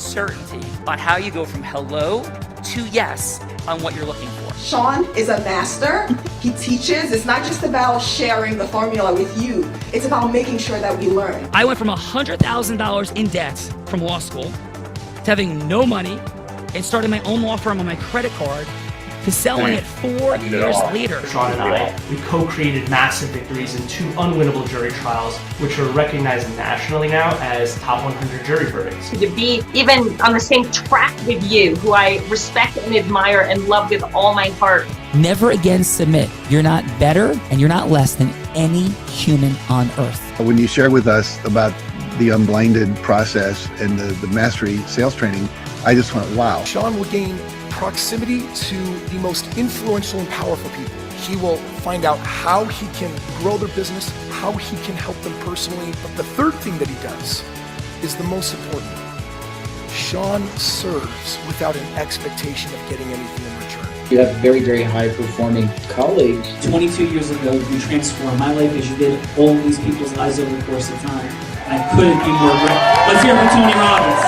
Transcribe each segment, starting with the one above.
certainty on how you go from hello to yes on what you're looking for. Sean is a master. He teaches. It's not just about sharing the formula with you. It's about making sure that we learn. I went from $100,000 in debt from law school to having no money and starting my own law firm on my credit card to selling it 4 years later. Sean and I, we co-created massive victories in 2 unwinnable jury trials, which are recognized nationally now as top 100 jury verdicts. To be even on the same track with you, who I respect and admire and love with all my heart. Never again submit. You're not better and you're not less than any human on earth. When you share with us about the unblinded process and the mastery sales training, I just went, wow. Sean will gain proximity to the most influential and powerful people. He will find out how he can grow their business, how he can help them personally. But the third thing that he does is the most important. Sean serves without an expectation of getting anything in return. You have very, very high performing colleagues. 22 years ago, you transformed my life as you did all these people's lives over the course of time. And I couldn't be more grateful. Let's hear it for Tony Robbins.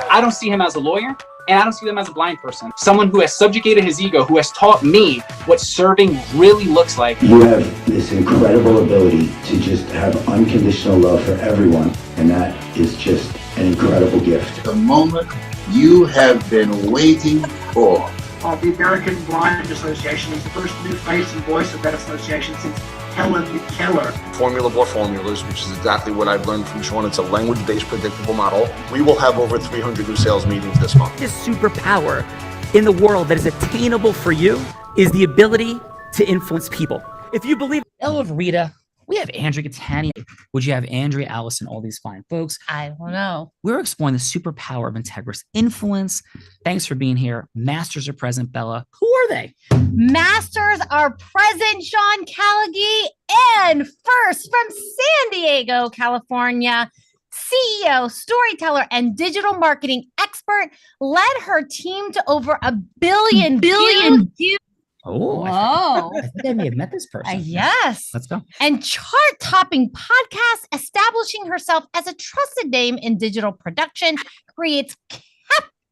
I don't see him as a lawyer, and I don't see him as a blind person. Someone who has subjugated his ego, who has taught me what serving really looks like. You have this incredible ability to just have unconditional love for everyone, and that is just an incredible gift. The moment you have been waiting for. The American Blind Association is the first new face and voice of that association since Helen Keller. Formula for formulas, which is exactly what I've learned from Sean. It's a language-based predictable model. We will have over 300 new sales meetings this month. This superpower in the world that is attainable for you is the ability to influence people. If you believe L of Rita, we have Andrea Gattani. Would you have Andrea, Allison, all these fine folks? I don't know. We're exploring the superpower of Integra's influence. Thanks for being here. Masters are present, Bella. Who are they? Masters are present, Sean Callaghy. And first from San Diego, California, CEO, storyteller, and digital marketing expert, led her team to over a billion views. Oh, whoa. I think I may have met this person. Yes. Let's go. And chart-topping podcast, establishing herself as a trusted name in digital production, creates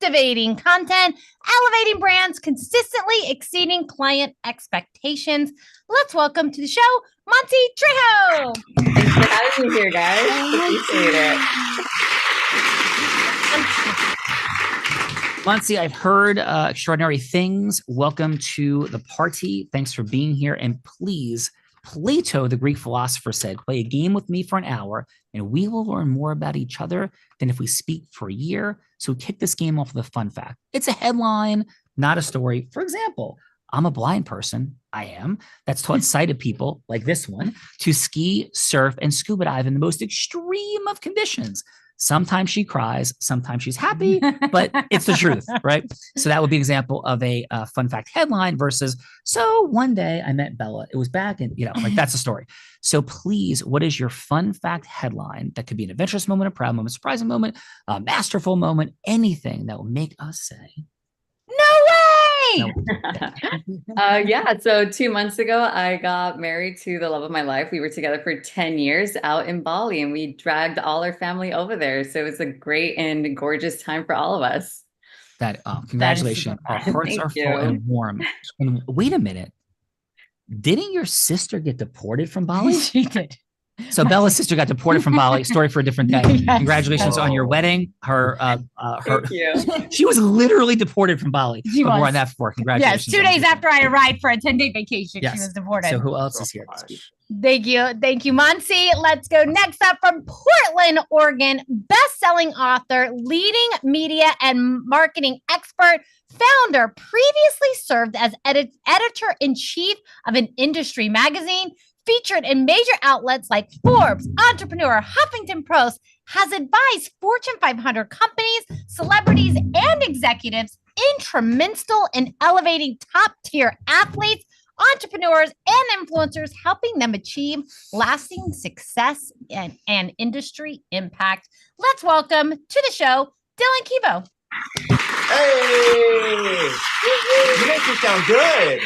captivating content, elevating brands, consistently exceeding client expectations. Let's welcome to the show, Monty Trejo. Thanks for having me here, guys. Appreciate it. Monty, I've heard extraordinary things. Welcome to the party. Thanks for being here. And please, Plato, the Greek philosopher, said, play a game with me for an hour, and we will learn more about each other than if we speak for a year. So we kick this game off with a fun fact. It's a headline, not a story. For example, I'm a blind person. I am. That's taught sighted people like this one to ski, surf, and scuba dive in the most extreme of conditions. Sometimes she cries, sometimes she's happy, but it's the truth, right? So that would be an example of a fun fact headline versus, so one day I met Bella. It was back and, like that's a story. So please, what is your fun fact headline? That could be an adventurous moment, a proud moment, surprising moment, a masterful moment, anything that will make us say, no way! Yeah, so 2 months ago, I got married to the love of my life. We were together for 10 years out in Bali, and we dragged all our family over there. So it was a great and gorgeous time for all of us. Congratulations. Our hearts are full and warm. And wait a minute. Didn't your sister get deported from Bali? She did. So Bella's sister got deported from Bali. Story for a different day. Yes. Congratulations on your wedding. Thank you. She was literally deported from Bali. More on that for congratulations. Yes, 2 days after I arrived for a 10-day vacation, yes. She was deported. So who else is here to speak? Thank you, Monty. Let's go next up from Portland, Oregon, best-selling author, leading media and marketing expert, founder, previously served as editor-in-chief of an industry magazine, featured in major outlets like Forbes, Entrepreneur, Huffington Post, has advised Fortune 500 companies, celebrities, and executives instrumental in elevating top-tier athletes, entrepreneurs, and influencers, helping them achieve lasting success and industry impact. Let's welcome to the show, Dylan Kivo. Hey! You make me sound good.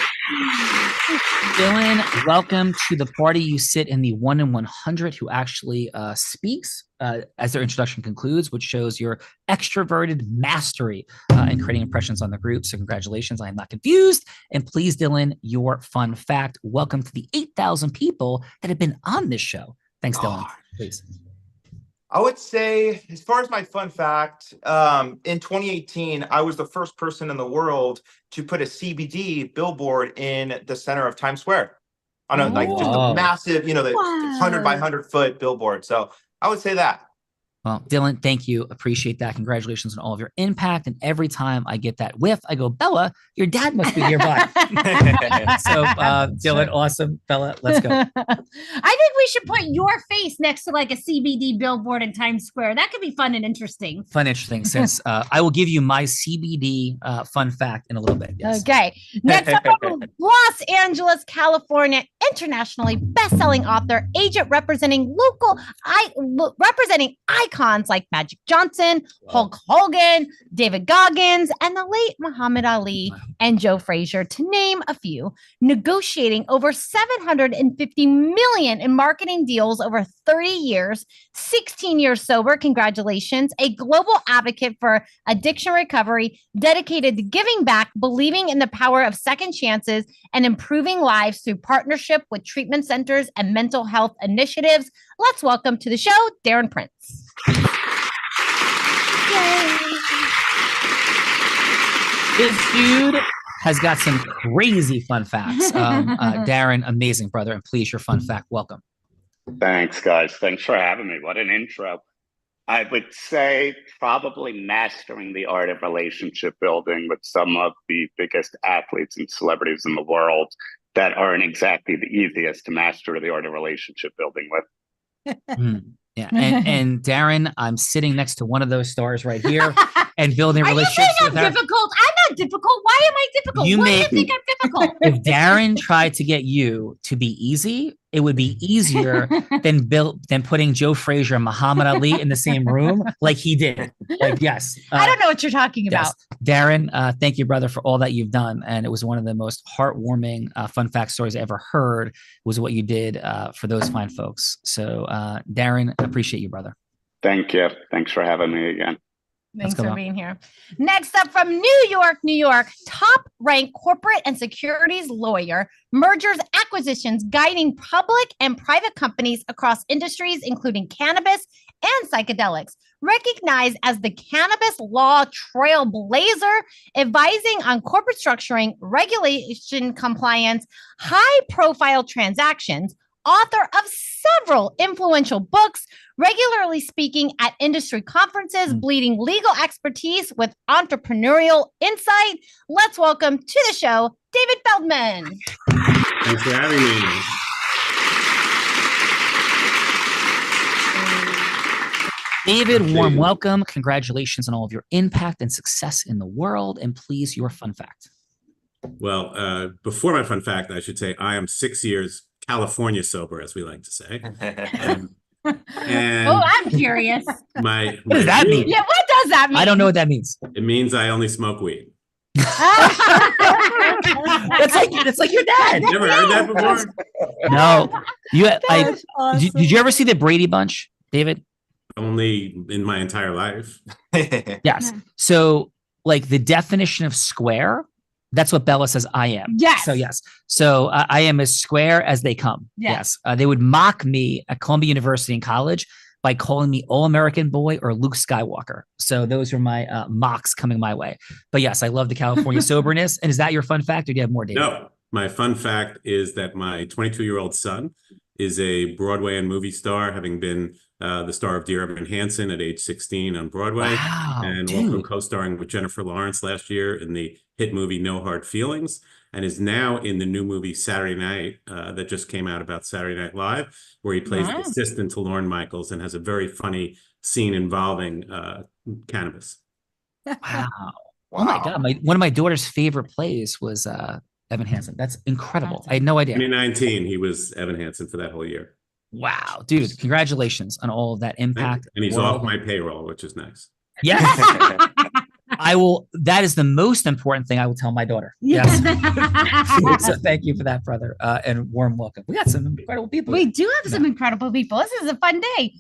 Dylan, welcome to the party. You sit in the 1 in 100 who actually speaks as their introduction concludes, which shows your extroverted mastery in creating impressions on the group. So congratulations. I am not confused. And please, Dylan, your fun fact. Welcome to the 8,000 people that have been on this show. Thanks, Dylan. Please. I would say, as far as my fun fact, in 2018, I was the first person in the world to put a CBD billboard in the center of Times Square on a like just a massive, the 100 by 100 foot billboard. So I would say that. Well, Dylan, thank you. Appreciate that. Congratulations on all of your impact. And every time I get that whiff, I go, Bella, your dad must be nearby. So, Dylan, awesome. Bella, let's go. I think we should put your face next to like a CBD billboard in Times Square. That could be fun and interesting. Fun, interesting. Since I will give you my CBD fun fact in a little bit. Yes. Okay. Next up, Los Angeles, California, internationally best-selling author, agent representing representing icons like Magic Johnson, Hulk Hogan, David Goggins, and the late Muhammad Ali and Joe Frazier, to name a few, negotiating over $750 million in marketing deals over 30 years, 16 years sober. Congratulations. A global advocate for addiction recovery, dedicated to giving back, believing in the power of second chances, and improving lives through partnership with treatment centers and mental health initiatives. Let's welcome to the show, Darren Prince. This dude has got some crazy fun facts. Darren, amazing, brother. And please, your fun fact. Welcome. Thanks, guys. Thanks for having me. What an intro. I would say probably mastering the art of relationship building with some of the biggest athletes and celebrities in the world that aren't exactly the easiest to master the art of relationship building with. Yeah. And Darren, I'm sitting next to one of those stars right here and building relationships with her. Difficult? I'm not difficult. Why am I difficult? Why do you think I'm difficult? If Darren tried to get you to be easy, it would be easier than putting Joe Frazier and Muhammad Ali in the same room like he did. Like, yes. I don't know what you're talking about. Darren, thank you, brother, for all that you've done. And it was one of the most heartwarming fun fact stories I ever heard was what you did for those fine folks. So, Darren, appreciate you, brother. Thank you. Thanks for having me again. Thanks for being here. Next up from New York, top-ranked corporate and securities lawyer, mergers, acquisitions, guiding public and private companies across industries, including cannabis and psychedelics. Recognized as the cannabis law trailblazer, advising on corporate structuring, regulation compliance, high-profile transactions, author of several influential books, regularly speaking at industry conferences, bleeding legal expertise with entrepreneurial insight. Let's welcome to the show, David Feldman. Thanks for having me. David, warm welcome. Congratulations on all of your impact and success in the world. And please, your fun fact. Well, before my fun fact, I should say I am 6 years California sober, as we like to say. And I'm curious. What does that mean? Yeah, what does that mean? I don't know what that means. It means I only smoke weed. That's like your dad. Never heard that before? No. Did you ever see the Brady Bunch, David? Only in my entire life. Yes. So, like the definition of square, that's what Bella says I am. Yes. So, yes. So, I am as square as they come. Yes. They would mock me at Columbia University in college by calling me All-American Boy or Luke Skywalker. So, those are my mocks coming my way. But yes, I love the California soberness. And is that your fun fact or do you have more, David? No. My fun fact is that my 22-year-old son is a Broadway and movie star, having been the star of Dear Evan Hansen at age 16 on Broadway, and also co-starring with Jennifer Lawrence last year in the hit movie No Hard Feelings, and is now in the new movie Saturday Night that just came out about Saturday Night Live, where he plays the assistant to Lorne Michaels and has a very funny scene involving cannabis. Wow. Oh my God. One of my daughter's favorite plays was Evan Hansen. That's incredible. I had no idea. 2019, he was Evan Hansen for that whole year. Wow, dude, congratulations on all of that impact. And he's off my payroll, which is nice. Yes. I will. That is the most important thing I will tell my daughter. Yes. So thank you for that, brother, and warm welcome. We got some incredible people. We do have some incredible people. This is a fun day.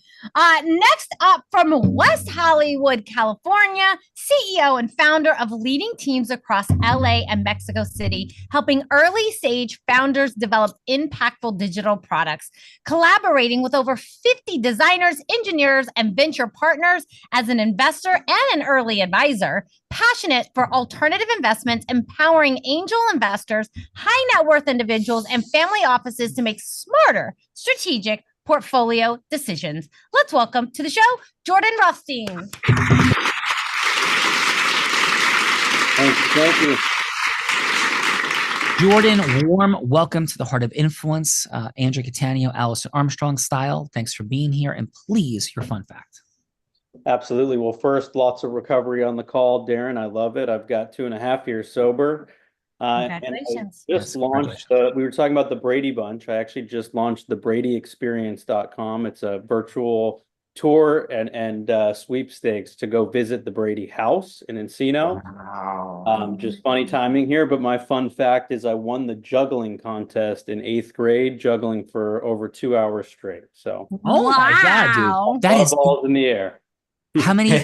Next up from West Hollywood, California, CEO and founder of leading teams across LA and Mexico City, helping early stage founders develop impactful digital products, collaborating with over 50 designers, engineers, and venture partners as an investor and an early advisor, passionate for alternative investments, empowering angel investors, high net worth individuals, and family offices to make smarter, strategic portfolio decisions. Let's welcome to the show, Jordan Rothstein. Thank you. Jordan, warm welcome to the Heart of Influence. Andrew Catania, Allison Armstrong style. Thanks for being here. And please, your fun fact. Absolutely. Well, first, lots of recovery on the call, Darren. I love it. I've got 2.5 years sober. Congratulations. And I just launched, we were talking about the Brady Bunch. I actually just launched the BradyExperience.com. It's a virtual tour and sweepstakes to go visit the Brady house in Encino. Wow. Just funny timing here, but my fun fact is I won the juggling contest in 8th grade, juggling for over 2 hours straight. So, oh my God, dude, that is balls in the air. How many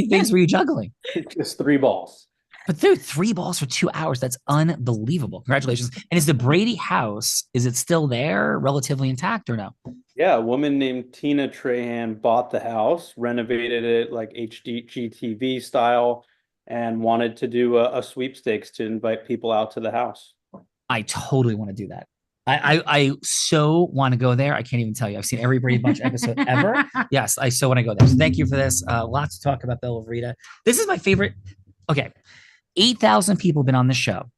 things were you juggling? Just 3 balls. But dude, 3 balls for 2 hours. That's unbelievable. Congratulations. And is the Brady house, is it still there, relatively intact or no? Yeah, a woman named Tina Trahan bought the house, renovated it like HGTV style, and wanted to do a sweepstakes to invite people out to the house. I totally want to do that. I so want to go there. I can't even tell you. I've seen every Brady Bunch episode ever. Yes, I so want to go there. So thank you for this. Lots to talk about Bella Verita. This is my favorite. Okay. 8,000 people have been on the show.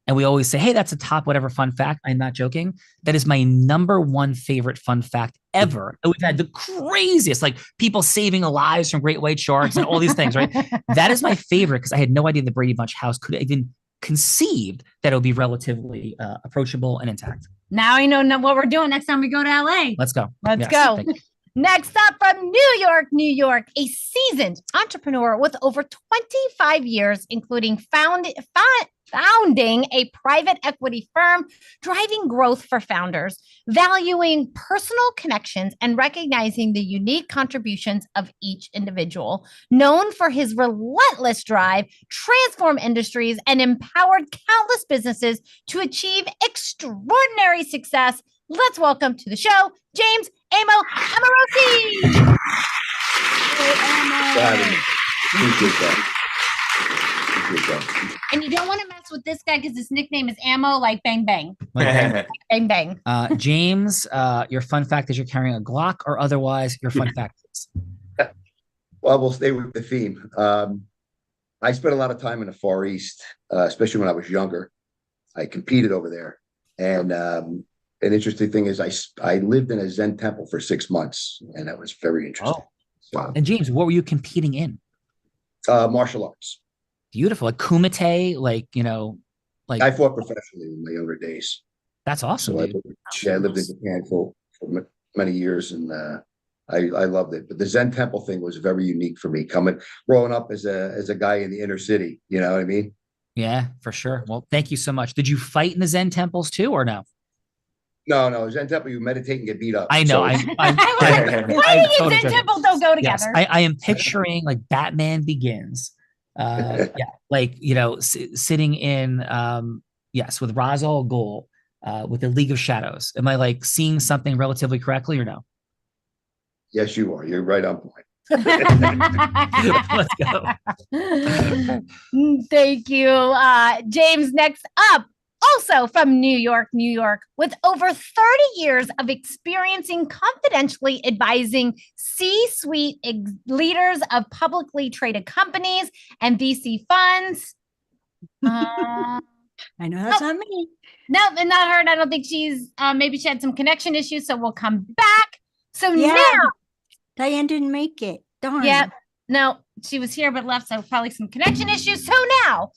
And we always say, hey, that's a top whatever fun fact. I'm not joking. That is my #1 favorite fun fact ever. And we've had the craziest, like people saving lives from great white sharks and all these things, right? That is my favorite because I had no idea the Brady Bunch house could even conceived that it would be relatively approachable and intact. Now I know what we're doing next time we go to LA. Let's go. Let's go. Next up from New York, a seasoned entrepreneur with over 25 years, including founding a private equity firm, driving growth for founders, valuing personal connections, and recognizing the unique contributions of each individual. Known for his relentless drive, transformed industries, and empowered countless businesses to achieve extraordinary success. Let's welcome to the show, James Amo Amorosi. And you don't want to mess with this guy because his nickname is Ammo, like bang bang. Like bang bang. James, your fun fact is you're carrying a Glock, or otherwise your fun fact is? Well, we'll stay with the theme. I spent a lot of time in the Far East, especially when I was younger. I competed over there. And an interesting thing is I lived in a Zen temple for 6 months, and that was very interesting. Oh. So, and James, what were you competing in? Martial arts. Beautiful. Like kumite, like I fought professionally in my younger days. That's awesome. So I lived in Japan for many years, and I loved it. But the Zen temple thing was very unique for me, growing up as a guy in the inner city. You know what I mean? Yeah, for sure. Well, thank you so much. Did you fight in the Zen temples too, or no? No, Zen temple, you meditate and get beat up. I know. Fighting and Zen temple don't go together. Yes, I am picturing like Batman Begins. Yeah, like sitting in with Ra's al Ghul with the League of Shadows. Am I like seeing something relatively correctly or no? Yes, you are. You're right on point. Let's go. Thank you, James. Next up, also from New York, with over 30 years of experiencing confidentially advising C-suite leaders of publicly traded companies and VC funds. I know that's not me. No, and not her. And I don't think she's, maybe she had some connection issues, so we'll come back. So Yeah. now, Diane didn't make it. Darn. yeah, no, she was here but left, so probably some connection issues. So now,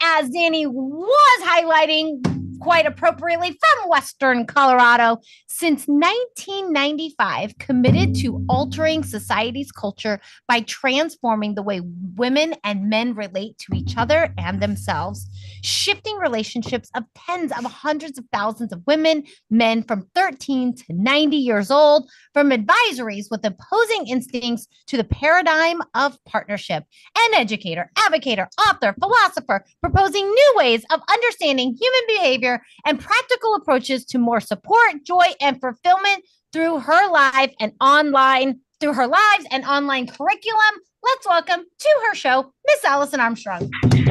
as Danny was highlighting, quite appropriately from Western Colorado, since 1995, committed to altering society's culture by transforming the way women and men relate to each other and themselves, shifting relationships of tens of hundreds of thousands of women, men from 13 to 90 years old, from advisories with opposing instincts to the paradigm of partnership. An educator, advocator, author, philosopher, proposing new ways of understanding human behavior and practical approaches to more support, joy, and fulfillment through her lives and online curriculum. Let's welcome to her show, Miss Allison Armstrong. Thank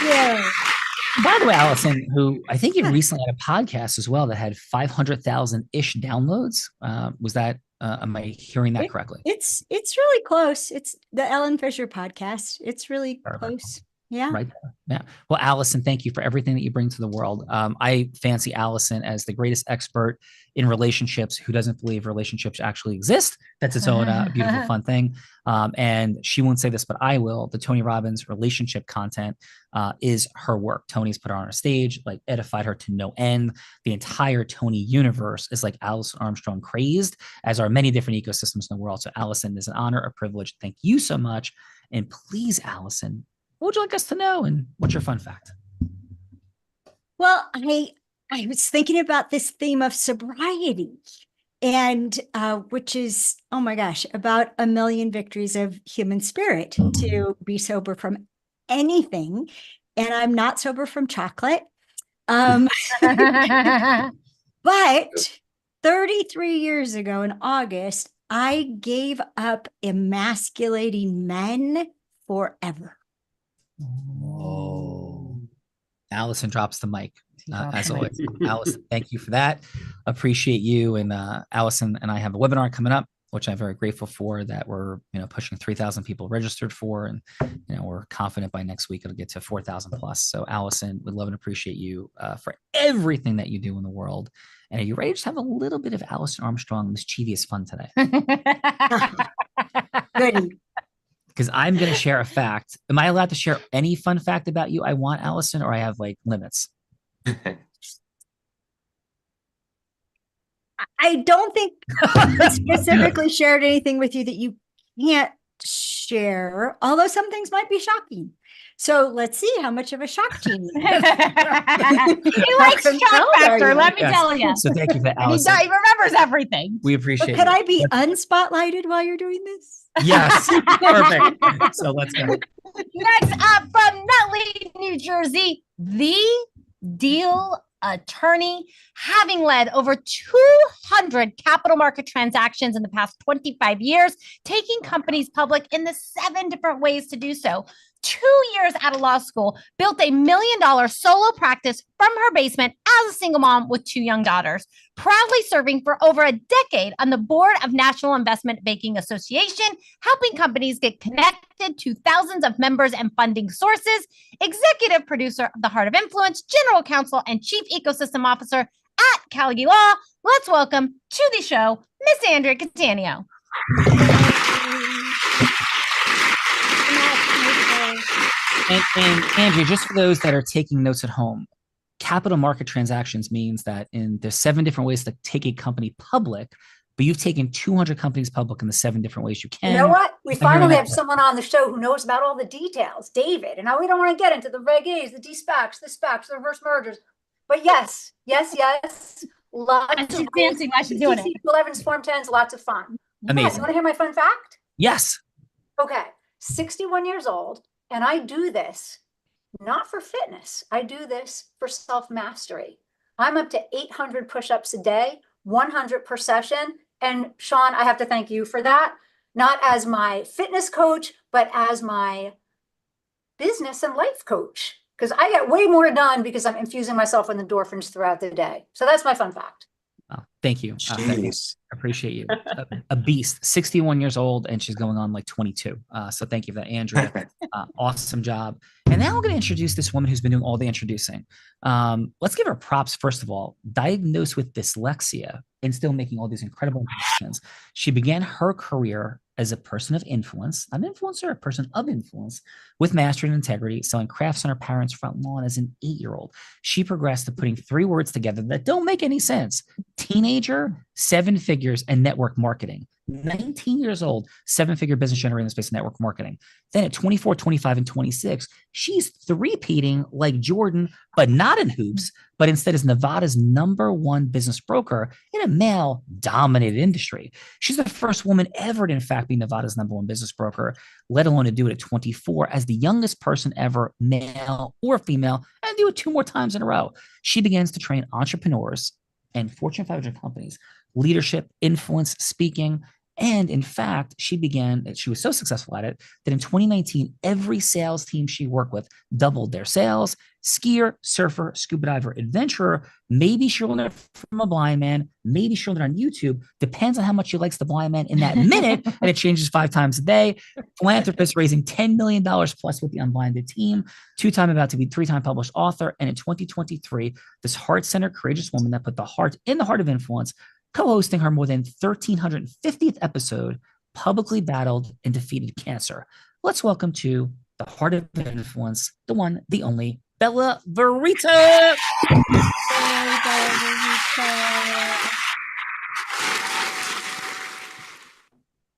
you. By the way, Allison, who I think you recently had a podcast as well that had 500,000-ish downloads. Was that, am I hearing that correctly? It's really close. It's the Ellen Fisher podcast. It's really close. Yeah. Right there. Yeah. Well, Allison, thank you for everything that you bring to the world. I fancy Allison as the greatest expert in relationships who doesn't believe relationships actually exist. That's its own beautiful, fun thing. And she won't say this, but I will. The Tony Robbins relationship content is her work. Tony's put her on her stage, like edified her to no end. The entire Tony universe is like Allison Armstrong crazed, as are many different ecosystems in the world. So Allison, is an honor, a privilege. Thank you so much. And please, Allison, what would you like us to know? And what's your fun fact? Well, I was thinking about this theme of sobriety, and which is, oh my gosh, about 1 million victories of human spirit to be sober from anything. And I'm not sober from chocolate. But 33 years ago in August, I gave up emasculating men forever. Oh, Allison drops the mic. As always, Allison, thank you for that. Appreciate you. And Allison and I have a webinar coming up, which I'm very grateful for, that we're pushing 3,000 people registered for, and we're confident by next week it'll get to 4,000 plus. So Allison, we'd love and appreciate you for everything that you do in the world. And are you ready to just have a little bit of Allison Armstrong mischievous fun today? Good. Because I'm going to share a fact. Am I allowed to share any fun fact about you I want, Allison, or I have like limits? I don't think I specifically shared anything with you that you can't share, although some things might be shocking. So let's see how much of a shock team. He likes shock factor, let me tell you. So thank you for that, Allison. He remembers everything. We appreciate it. Could I be unspotlighted while you're doing this? Yes, perfect. So let's go. Next up from Nutley, New Jersey, the deal attorney, having led over 200 capital market transactions in the past 25 years, taking companies public in the 7 different ways to do so. 2 years out of law school, built a $1 million solo practice from her basement as a single mom with 2 young daughters, proudly serving for over a decade on the board of National Investment Banking Association, helping companies get connected to thousands of members and funding sources, executive producer of The Heart of Influence, general counsel, and chief ecosystem officer at Caligula Law. Let's welcome to the show, Miss Andrea Catania. And Andrea, just for those that are taking notes at home, capital market transactions means that there's 7 different ways to take a company public, but you've taken 200 companies public in the 7 different ways you can. You know what? We finally have someone on the show who knows about all the details, David. And now we don't want to get into the Reg A's, the D-SPACs, the SPACs, the reverse mergers. But yes. Lots of fancy why she's doing it. 11s, Form 10s, lots of fun. Amazing. Yeah, you want to hear my fun fact? Yes. Okay. 61 years old. And I do this not for fitness. I do this for self-mastery. I'm up to 800 push-ups a day, 100 per session. And Sean, I have to thank you for that. Not as my fitness coach, but as my business and life coach. Because I get way more done because I'm infusing myself with endorphins throughout the day. So that's my fun fact. Oh, thank you. Appreciate you. A beast, 61 years old, and she's going on like 22. So thank you for that, Andrea. Awesome job. And now I'm going to introduce this woman who's been doing all the introducing. Let's give her props, first of all. Diagnosed with dyslexia and still making all these incredible connections. She began her career as a person of influence, not an influencer, a person of influence with mastery and integrity, selling crafts on her parents' front lawn as an 8-year-old. She progressed to putting 3 words together that don't make any sense: teenager, 7 figures, and network marketing. 19 years old, 7-figure business generating in the space of network marketing. Then at 24, 25, and 26, she's three-peating like Jordan, but not in hoops, but instead is Nevada's #1 business broker in a male-dominated industry. She's the first woman ever to, in fact, be Nevada's #1 business broker, let alone to do it at 24 as the youngest person ever, male or female, and do it 2 more times in a row. She begins to train entrepreneurs and Fortune 500 companies, leadership, influence, speaking. And in fact, she was so successful at it that in 2019, every sales team she worked with doubled their sales. Skier, surfer, scuba diver, adventurer. Maybe she'll learn it from a blind man. Maybe she'll learn it on YouTube. Depends on how much she likes the blind man in that minute. And it changes 5 times a day. Philanthropist raising $10 million plus with the Unblinded team. 2-time about to be 3-time published author. And in 2023, this heart-centered, courageous woman that put the heart in the heart of influence, co-hosting her more than 1,350th episode, publicly battled and defeated cancer. Let's welcome to the heart of influence, the one, the only, Bella Verita.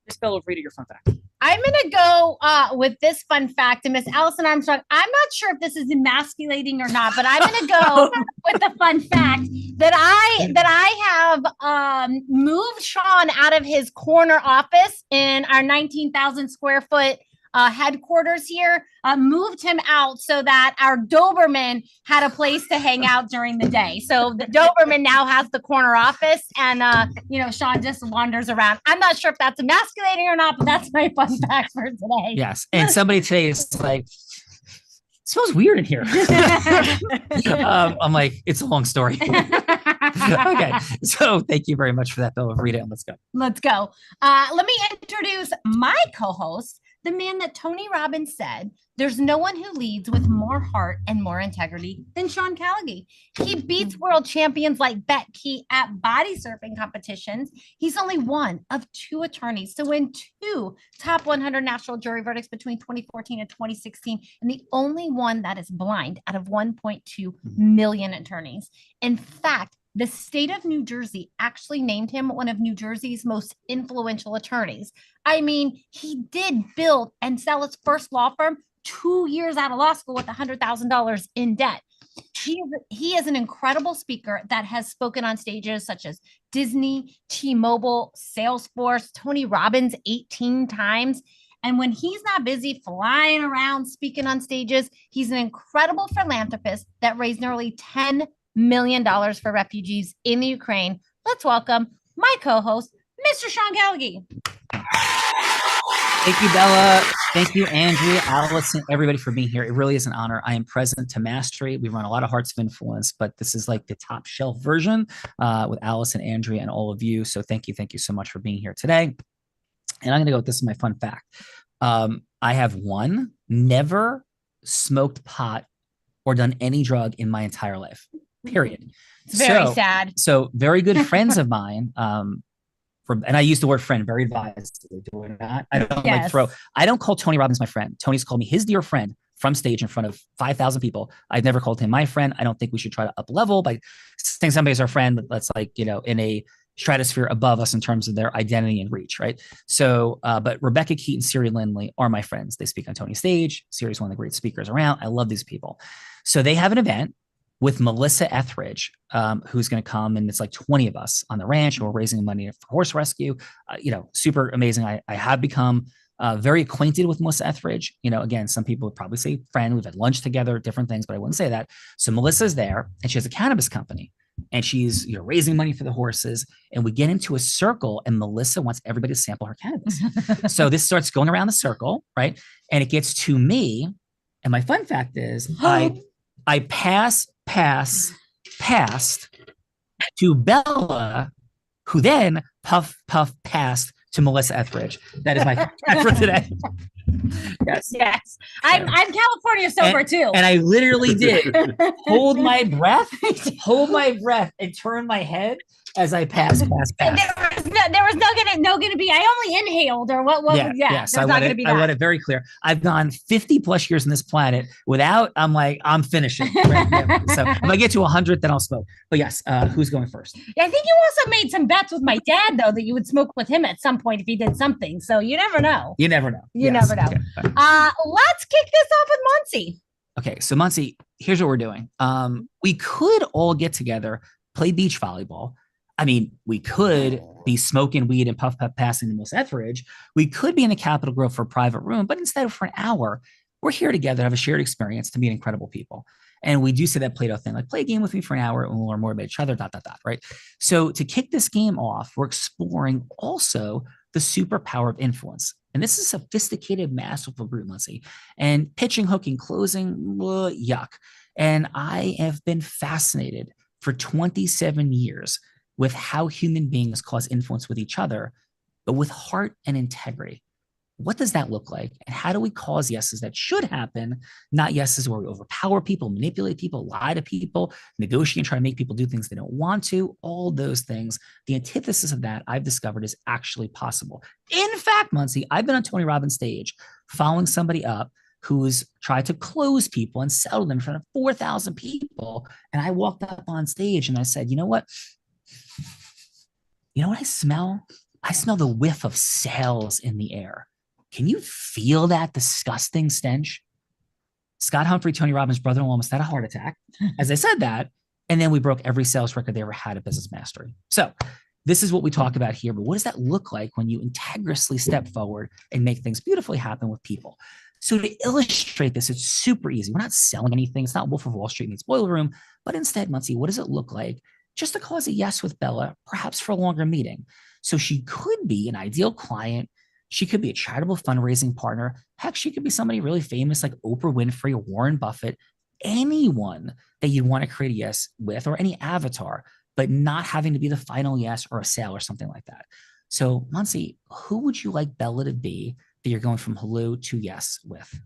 Miss Bella Verita, your fun fact. I'm going to go with this fun fact. And Miss Allison Armstrong, I'm not sure if this is emasculating or not, but I'm going to go with the fun fact that I have moved Sean out of his corner office in our 19,000 square foot headquarters here, moved him out so that our Doberman had a place to hang out during the day. So the Doberman now has the corner office, and Sean just wanders around. I'm not sure if that's emasculating or not, but that's my fun fact for today. Yes, and somebody today is like, it smells weird in here. I'm like, it's a long story. Okay, so thank you very much for that, Bella Verita, and let's go. Let's go. Let me introduce my co-host, the man that Tony Robbins said, there's no one who leads with more heart and more integrity than Sean Callagy. He beats world champions like Bet Key at body surfing competitions. He's only one of 2 attorneys to win 2 top 100 national jury verdicts between 2014 and 2016, and the only one that is blind out of 1.2 million attorneys. In fact, the state of New Jersey actually named him one of New Jersey's most influential attorneys. I mean, he did build and sell his first law firm 2 years out of law school with $100,000 in debt. He is an incredible speaker that has spoken on stages such as Disney, T-Mobile, Salesforce, Tony Robbins 18 times. And when he's not busy flying around speaking on stages, he's an incredible philanthropist that raised nearly $10 million for refugees in the Ukraine. Let's welcome my co-host, Mr. Sean Callagy. Thank you, Bella. Thank you, Andrea, Allison, everybody for being here. It really is an honor. I am present to Mastery. We run a lot of Hearts of Influence, but this is like the top shelf version with Allison, Andrea, and all of you. So thank you so much for being here today. And I'm going to go with this is my fun fact. I have never smoked pot or done any drug in my entire life. Period. It's very sad. So very good friends of mine, and I use the word friend very advisedly, do I not? I don't I don't call Tony Robbins my friend. Tony's called me his dear friend from stage in front of 5,000 people. I've never called him my friend. I don't think we should try to up level by saying somebody's our friend that's like, in a stratosphere above us in terms of their identity and reach, right? So, but Rebecca Keaton, Siri Lindley are my friends. They speak on Tony's stage. Siri's one of the great speakers around. I love these people. So they have an event with Melissa Etheridge, who's going to come, and it's like 20 of us on the ranch, and we're raising money for horse rescue. Super amazing. I have become very acquainted with Melissa Etheridge. Again, some people would probably say friend. We've had lunch together, different things, but I wouldn't say that. So Melissa's there, and she has a cannabis company, and she's raising money for the horses. And we get into a circle, and Melissa wants everybody to sample her cannabis. So this starts going around the circle, right? And it gets to me, and my fun fact is I passed to Bella, who then passed to Melissa Etheridge. That is my fact for today. Yes. I'm California sober too. And I literally did hold my breath, and turn my head as I passed. There was no gonna be. I only inhaled or what? Yes, I want it very clear. I've gone 50 plus years on this planet without. I'm finishing. Right? Yeah. So if I get to 100, then I'll smoke. But yes, who's going first? I think you also made some bets with my dad though that you would smoke with him at some point if he did something. So you never know. You never know. You never know. Okay. Let's kick this off with Muncie. Okay, so Muncie, here's what we're doing. We could all get together, play beach volleyball. I mean, we could be smoking weed and puff passing the most Etheridge. We could be in the Capitol Grove for a private room, but instead of for an hour, we're here together to have a shared experience to meet incredible people. And we do say that Plato thing, like play a game with me for an hour and we'll learn more about each other, ... right? So to kick this game off, we're exploring also the superpower of influence. And this is sophisticated, masterful group, Muncie. And pitching, hooking, closing, yuck. And I have been fascinated for 27 years with how human beings cause influence with each other, but with heart and integrity. What does that look like? And how do we cause yeses that should happen, not yeses where we overpower people, manipulate people, lie to people, negotiate and try to make people do things they don't want to, all those things. The antithesis of that I've discovered is actually possible. In fact, Muncie, I've been on Tony Robbins' stage following somebody up who's tried to close people and settle them in front of 4,000 people. And I walked up on stage and I said, you know what? You know what I smell? I smell the whiff of sales in the air. Can you feel that disgusting stench? Scott Humphrey, Tony Robbins' brother-in-law, almost had a heart attack as I said that. And then we broke every sales record they ever had at Business Mastery. So this is what we talk about here. But what does that look like when you integrally step forward and make things beautifully happen with people? So to illustrate this, it's super easy. We're not selling anything. It's not Wolf of Wall Street meets Boiler Room. But instead, Muncie, what does it look like just to cause a yes with Bella, perhaps for a longer meeting? So she could be an ideal client. She could be a charitable fundraising partner. Heck, she could be somebody really famous like Oprah Winfrey or Warren Buffett, anyone that you'd want to create a yes with, or any avatar, but not having to be the final yes or a sale or something like that. So Muncie, who would you like Bella to be that you're going from hello to yes with?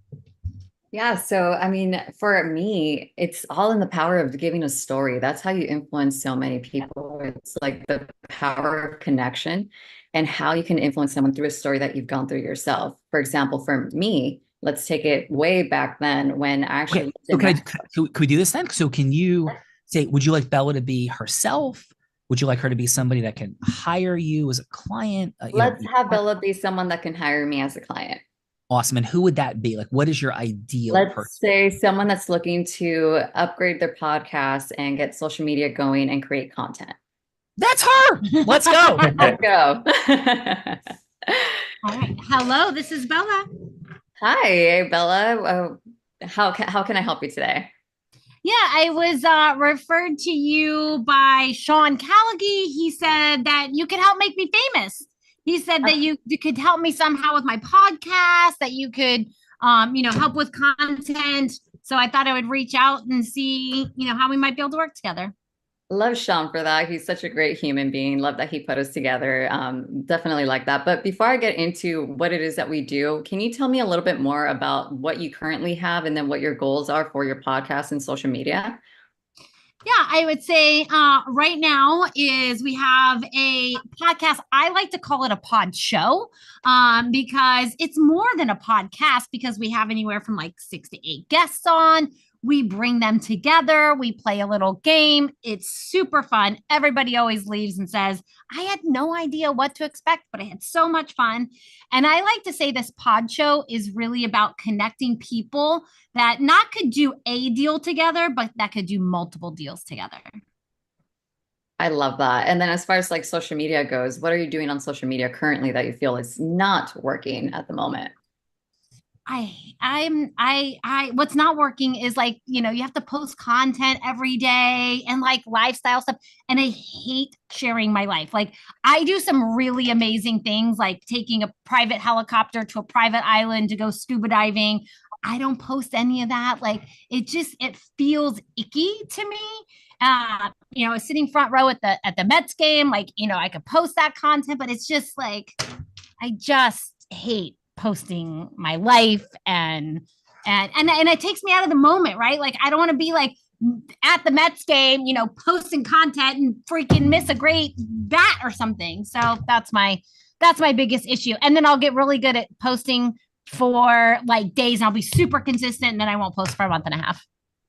Yeah. So, I mean, for me, it's all in the power of giving a story. That's how you influence so many people. It's like the power of connection and how you can influence someone through a story that you've gone through yourself. For example, for me, let's take it way back then when I actually. Okay. So can we do this then? So can you say, would you like Bella to be herself? Would you like her to be somebody that can hire you as a client? Let's have Bella be someone that can hire me as a client. Awesome. And who would that be? Like, what is your ideal person? Let's say someone that's looking to upgrade their podcast and get social media going and create content. That's her. Let's go. Let's go. All right. Hello, this is Bella. Hi, Bella. How can I help you today? Yeah, I was referred to you by Sean Callaghy. He said that you could help make me famous. He said that you could help me somehow with my podcast, that you could, help with content. So I thought I would reach out and see, how we might be able to work together. Love Sean for that. He's such a great human being. Love that he put us together. Definitely like that. But before I get into what it is that we do, can you tell me a little bit more about what you currently have and then what your goals are for your podcast and social media? Yeah, I would say right now is we have a podcast. I like to call it a pod show because it's more than a podcast because we have anywhere from like 6 to 8 guests on. We bring them together. We play a little game. It's super fun. Everybody always leaves and says, I had no idea what to expect, but I had so much fun. And I like to say this pod show is really about connecting people that not could do a deal together, but that could do multiple deals together. I love that. And then as far as like social media goes, what are you doing on social media currently that you feel is not working at the moment? What's not working is like, you have to post content every day and like lifestyle stuff. And I hate sharing my life. Like I do some really amazing things, like taking a private helicopter to a private island to go scuba diving. I don't post any of that. Like it feels icky to me. Sitting front row at the Mets game, like, I could post that content, but it's just like, I just hate posting my life and it takes me out of the moment, right? Like I don't want to be like at the Mets game, posting content and freaking miss a great bat or something. So that's my biggest issue. And then I'll get really good at posting for like days and I'll be super consistent and then I won't post for a month and a half.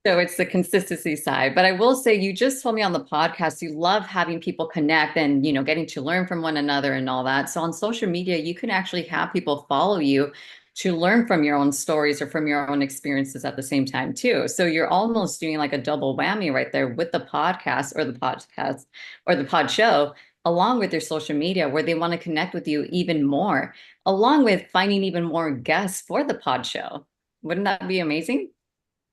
So it's the consistency side. But I will say, you just told me on the podcast, you love having people connect and, getting to learn from one another and all that. So on social media, you can actually have people follow you to learn from your own stories or from your own experiences at the same time too. So you're almost doing like a double whammy right there with the podcast or the pod show, along with your social media, where they want to connect with you even more, along with finding even more guests for the pod show. Wouldn't that be amazing?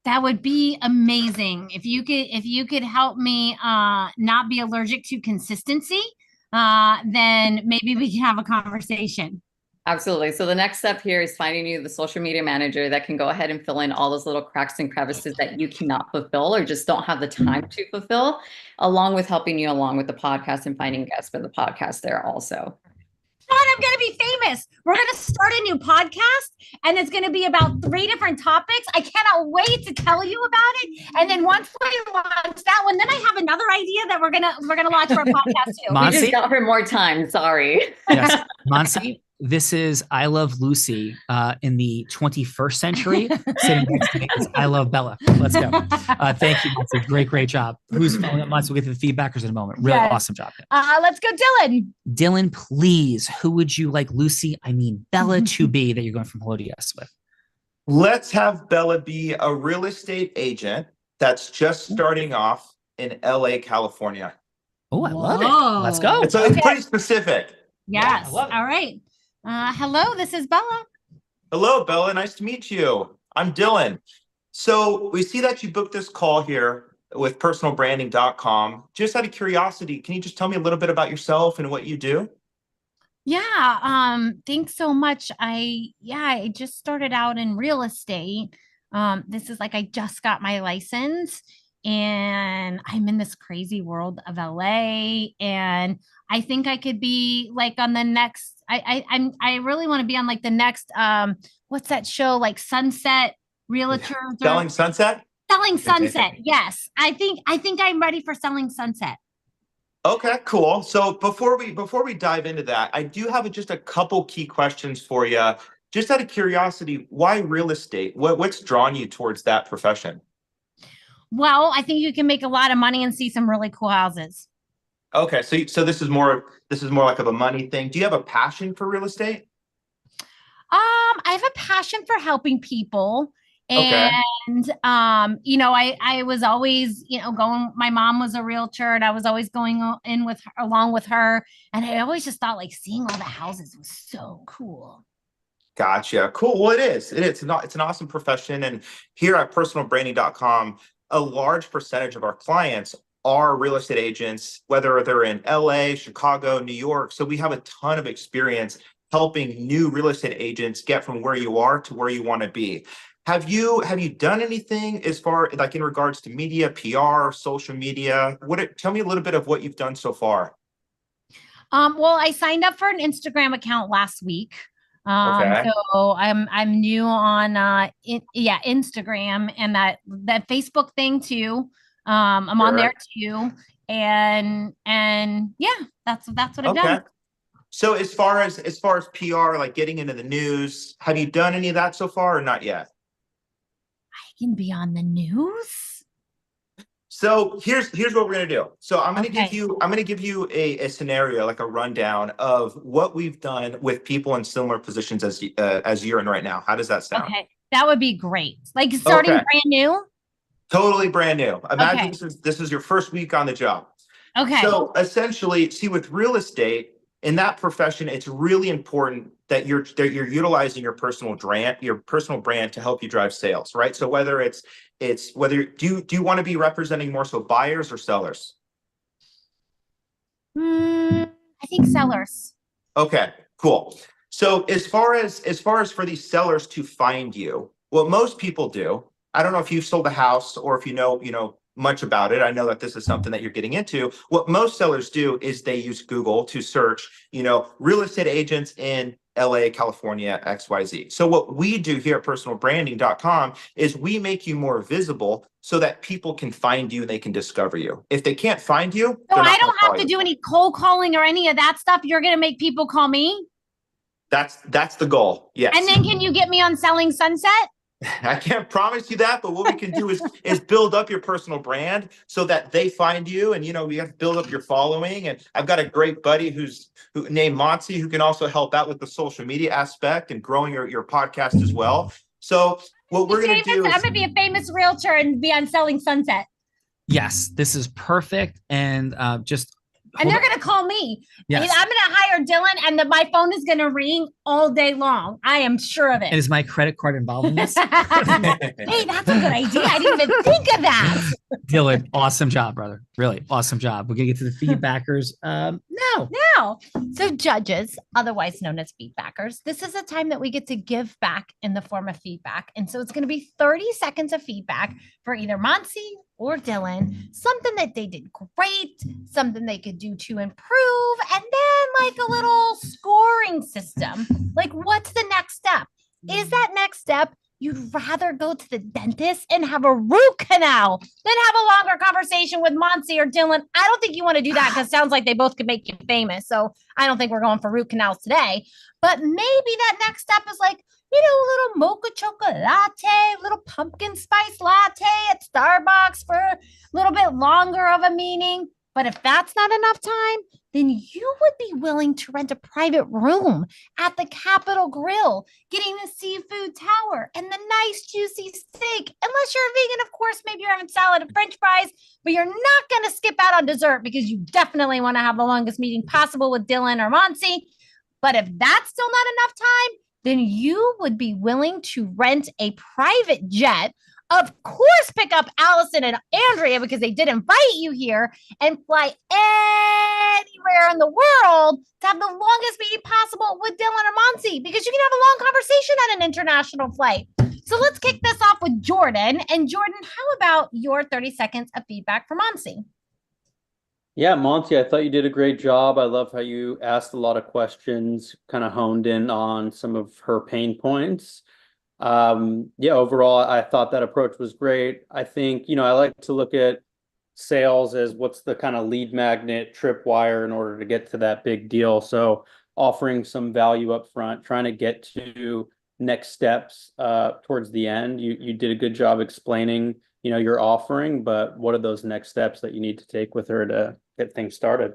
That would be amazing. If you could help me not be allergic to consistency, then maybe we can have a conversation. Absolutely. So the next step here is finding you the social media manager that can go ahead and fill in all those little cracks and crevices that you cannot fulfill or just don't have the time to fulfill, along with helping you along with the podcast and finding guests for the podcast there also. Sean, I'm going to be famous. We're going to start a new podcast and it's going to be about 3 different topics. I cannot wait to tell you about it. And then once we launch that one, then I have another idea that we're going to launch for a podcast too. We just got her more time. Sorry. Yes. Monsi, this is I Love Lucy in the 21st century. Sitting next to me is I Love Bella. Let's go. Thank you, Monsi. Great job. Who's following up, Monsi? We'll get to the feedbackers in a moment. Really awesome job. Let's go, Dylan. Dylan, please. Who would you like Bella to be that you're going from hello to yes with? Let's have Bella be a real estate agent that's just starting off in LA, California. Oh, I love it. Let's go. It's pretty specific. Yes. All right. Hello, this is Bella. Hello, Bella. Nice to meet you. I'm Dylan. So we see that you booked this call here with personalbranding.com. Just out of curiosity, can you just tell me a little bit about yourself and what you do? Yeah. Thanks so much. I just started out in real estate. This is I just got my license and I'm in this crazy world of LA and I think I could be on the next, I really want to be on the next, what's that show? Sunset Realtor. Selling Sunset? Selling Sunset. Yes. I think I'm ready for Selling Sunset. Okay, cool. So before we dive into that, I do have just a couple key questions for you. Just out of curiosity, why real estate? What's drawn you towards that profession? Well, I think you can make a lot of money and see some really cool houses. Okay, so this is more like of a money thing. Do you have a passion for real estate? I have a passion for helping people. Okay. And, I was always, going, my mom was a realtor and I was always going in along with her. And I always just thought seeing all the houses was so cool. Gotcha. Cool. Well, it is. It's an awesome profession. And here at personalbranding.com, a large percentage of our clients are real estate agents, whether they're in LA, Chicago, New York. So we have a ton of experience helping new real estate agents get from where you are to where you want to be. Have you done anything as far in regards to media, PR, social media? Tell me a little bit of what you've done so far. Well, I signed up for an Instagram account last week. Okay. So I'm new on Instagram and that Facebook thing too. I'm on there too. And yeah, that's what I've done. So as far as PR, getting into the news, have you done any of that so far or not yet? I can be on the news. So here's what we're gonna do. So I'm gonna give you a scenario, a rundown of what we've done with people in similar positions as you're in right now. How does that sound? Okay, that would be great. Starting brand new. Totally brand new. Imagine this is your first week on the job. Okay. So essentially, see, with real estate, in that profession, it's really important that you're utilizing your personal brand to help you drive sales, right? So whether do you want to be representing more so buyers or sellers? I think sellers. Okay, cool. So as far as for these sellers to find you, what most people do, I don't know if you've sold a house or if you know much about it. I know that this is something that you're getting into. What most sellers do is they use Google to search, real estate agents in LA, California, XYZ. So what we do here at personalbranding.com is we make you more visible so that people can find you and they can discover you. If they can't find you, So they're not I don't gonna call have to you. do any cold calling or any of that stuff. You're going to make people call me. That's the goal. Yes. And then can you get me on Selling Sunset? I can't promise you that, but what we can do is build up your personal brand so that they find you, and we have to build up your following. And I've got a great buddy who named Monty, who can also help out with the social media aspect and growing your podcast as well. So what we're going to do is I'm going to be a famous realtor and be on Selling Sunset. Yes, this is perfect. And And they're going to call me. Yes. I'm going to hire Dylan, and my phone is going to ring all day long. I am sure of it. And is my credit card involved in this? Hey, that's a good idea. I didn't even think of that. Dylan, awesome job, brother. Really awesome job. We're going to get to the feedbackers now. So judges, otherwise known as feedbackers, this is a time that we get to give back in the form of feedback. And so it's going to be 30 seconds of feedback for either Monsi or Dylan, something that they did great, something they could do to improve, and then like a little scoring system. Like, what's the next step? Is that next step you'd rather go to the dentist and have a root canal than have a longer conversation with Monsi or Dylan? I don't think you want to do that because it sounds like they both could make you famous. So I don't think we're going for root canals today. But maybe that next step is like, a little mocha chocolate latte, a little pumpkin spice latte at Starbucks for a little bit longer of a meeting. But if that's not enough time, then you would be willing to rent a private room at the Capitol Grill, getting the seafood tower and the nice juicy steak. Unless you're a vegan, of course, maybe you're having salad and French fries, but you're not going to skip out on dessert because you definitely want to have the longest meeting possible with Dylan or Monsi. But if that's still not enough time, then you would be willing to rent a private jet, of course, pick up Allison and Andrea because they did invite you here, and fly anywhere in the world to have the longest meeting possible with Dylan or Monsi, because you can have a long conversation on an international flight. So let's kick this off with Jordan. And Jordan, how about your 30 seconds of feedback for Monsi? Yeah, Monty, I thought you did a great job. I love how you asked a lot of questions, kind of honed in on some of her pain points. Overall, I thought that approach was great. I think, I like to look at sales as what's the kind of lead magnet tripwire in order to get to that big deal. So offering some value up front, trying to get to next steps towards the end. You did a good job explaining, your offering, but what are those next steps that you need to take with her to get things started?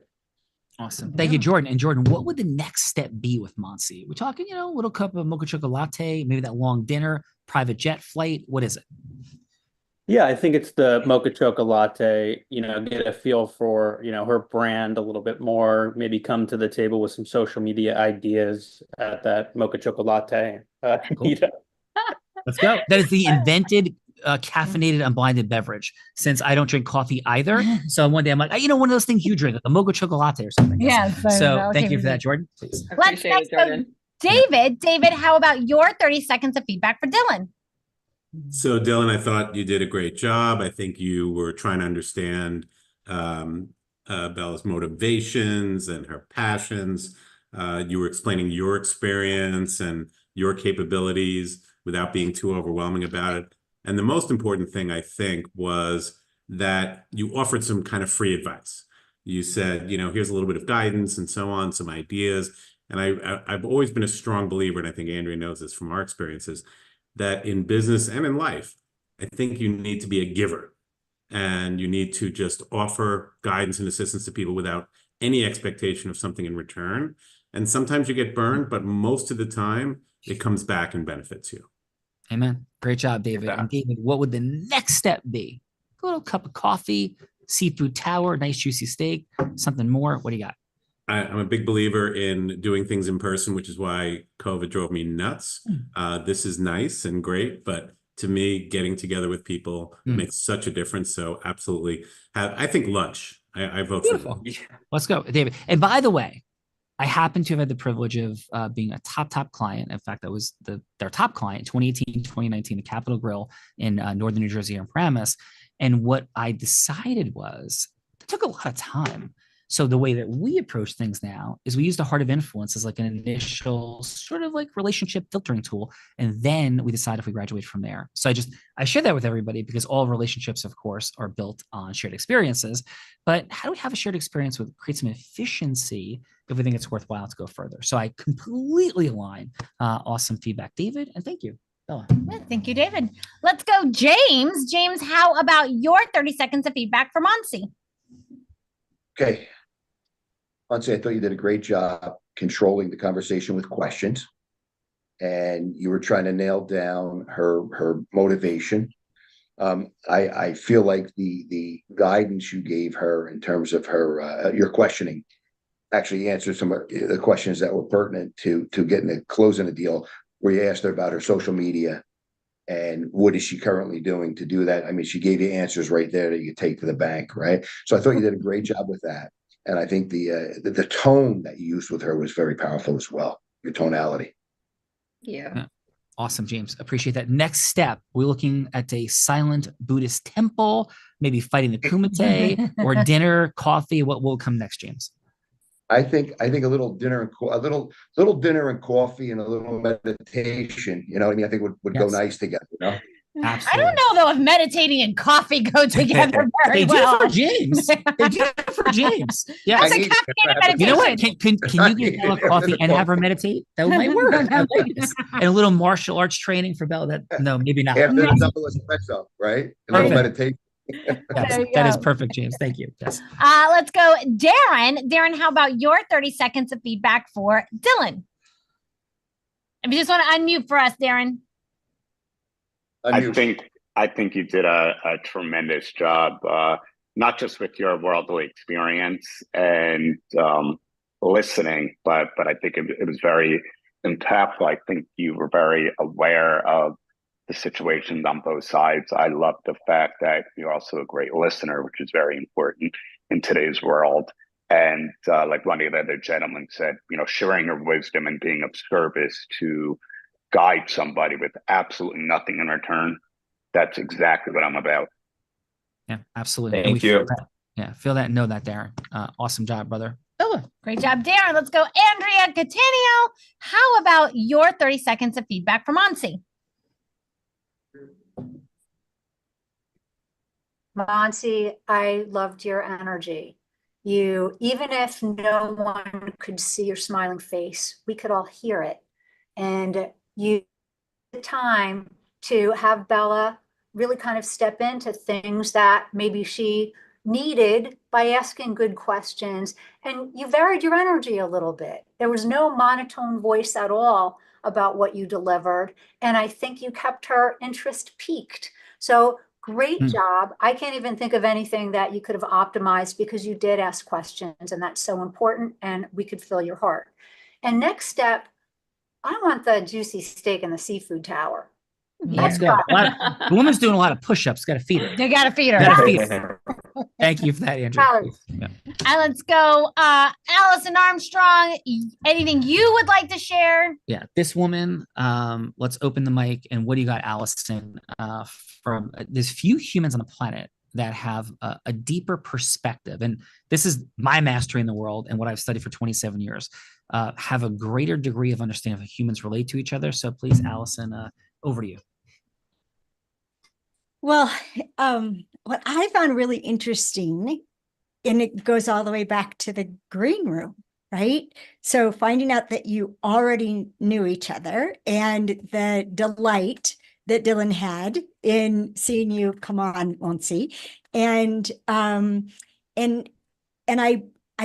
Awesome. Thank you, Jordan. And Jordan, what would the next step be with Monsi? We're talking, a little cup of mocha chocolate latte, maybe that long dinner, private jet flight. What is it? Yeah, I think it's the mocha chocolate latte, get a feel for, her brand a little bit more, maybe come to the table with some social media ideas at that mocha chocolate latte. Cool. Let's go. That is the invented caffeinated unblinded beverage, since I don't drink coffee either. So one day I'm like, one of those things you drink, like a mocha chocolate latte or something. Yeah. So thank you for that, Jordan. Please. Let's next go David. David, how about your 30 seconds of feedback for Dylan? So Dylan, I thought you did a great job. I think you were trying to understand Bella's motivations and her passions. You were explaining your experience and your capabilities without being too overwhelming about it. And the most important thing, I think, was that you offered some kind of free advice. You said, here's a little bit of guidance and so on, some ideas. And I've always been a strong believer, and I think Andrea knows this from our experiences, that in business and in life, I think you need to be a giver. And you need to just offer guidance and assistance to people without any expectation of something in return. And sometimes you get burned, but most of the time, it comes back and benefits you. Amen. Great job, David. And David, what would the next step be? A little cup of coffee, seafood tower, nice juicy steak, something more. What do you got? I'm a big believer in doing things in person, which is why COVID drove me nuts. This is nice and great, but to me, getting together with people makes such a difference. So absolutely. I think lunch. I vote for lunch. Let's go, David. And by the way, I happen to have had the privilege of being a top client. In fact, that was their top client, 2018, 2019, the Capitol Grill in northern New Jersey on Paramus. And what I decided was it took a lot of time. So the way that we approach things now is we use the heart of influence as like an initial sort of like relationship filtering tool. And then we decide if we graduate from there. So I share that with everybody because all relationships, of course, are built on shared experiences. But how do we have a shared experience with create some efficiency if we think it's worthwhile to go further? So I completely align. Awesome feedback, David. And thank you, Bella. Thank you, David. Let's go, James. James, how about your 30 seconds of feedback for Monsi? Okay. Honestly, I thought you did a great job controlling the conversation with questions, and you were trying to nail down her motivation. I feel like the guidance you gave her in terms of her your questioning actually answered some of the questions that were pertinent to getting a closing a deal, where you asked her about her social media and what is she currently doing to do that. I mean, she gave you answers right there that you take to the bank, right? So I thought you did a great job with that. And I think the tone that you used with her was very powerful as well, your tonality. Yeah. Awesome, James. Appreciate that. Next step, we're looking at a silent Buddhist temple, maybe fighting the kumite or dinner, coffee. What will come next, James? I think a little dinner and little dinner and coffee and a little meditation. You know what I mean? I think would go nice together. You know. Absolutely. I don't know though if meditating and coffee go together very well. They do for James. They do for James. Yeah. That's a complicated meditation. You know what? Can you get Bella coffee and have her meditate? That might work. I like this. And a little martial arts training for Bella. No, maybe not. After the double espresso, right? A little meditation. Yes, that is perfect, James. Thank you. Yes. Let's go, Darren. Darren, how about your 30 seconds of feedback for Dylan? If you just want to unmute for us, Darren. I think you did a tremendous job, not just with your worldly experience and listening, but I think it was very impactful. I think you were very aware of the situations on both sides. I love the fact that you're also a great listener, which is very important in today's world. And like one of the other gentlemen said, sharing your wisdom and being of service to guide somebody with absolutely nothing in return. That's exactly what I'm about. Yeah, absolutely. Thank you. Feel that and know that, Darren. Awesome job, brother. Bella. Great job, Darren. Let's go, Andrea Catania. How about your 30 seconds of feedback from Monsi? Monsi, I loved your energy. You, even if no one could see your smiling face, we could all hear it. And you the time to have Bella really kind of step into things that maybe she needed by asking good questions. And you varied your energy a little bit. There was no monotone voice at all about what you delivered. And I think you kept her interest peaked. So great job. I can't even think of anything that you could have optimized because you did ask questions, and that's so important, and we could feel your heart. And next step, I want the juicy steak in the seafood tower. Let's go. The woman's doing a lot of push-ups. Got to feed her. You got to feed her. Gotta feed her. Thank you for that, Andrew. Yeah. And let's go, Allison Armstrong. Anything you would like to share? Yeah, this woman. Let's open the mic. And what do you got, Allison? From there's few humans on the planet that have a deeper perspective, and this is my mastery in the world and what I've studied for 27 years. Have a greater degree of understanding of how humans relate to each other. So please, Allison, over to you. Well, what I found really interesting, and it goes all the way back to the green room, right? So finding out that you already knew each other and the delight that Dylan had in seeing you come on, Monsi. And I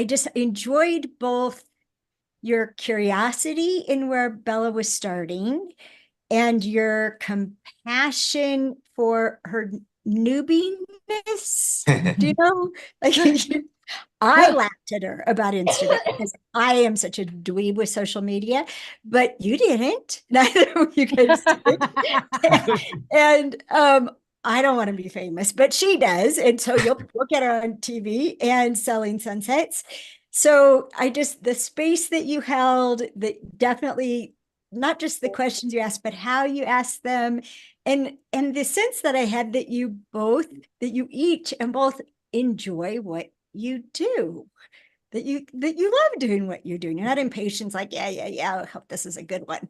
just enjoyed both your curiosity in where Bella was starting and your compassion for her newbiness. Do you know? Like, I laughed at her about Instagram because I am such a dweeb with social media, but you didn't. Neither of you guys did. And I don't want to be famous, but she does. And so you'll get her on TV and Selling Sunsets. So the space that you held, that definitely not just the questions you ask, but how you ask them, and the sense that I had that you each and both enjoy what you do, that you love doing what you're doing. You're not impatient, like, yeah, I hope this is a good one.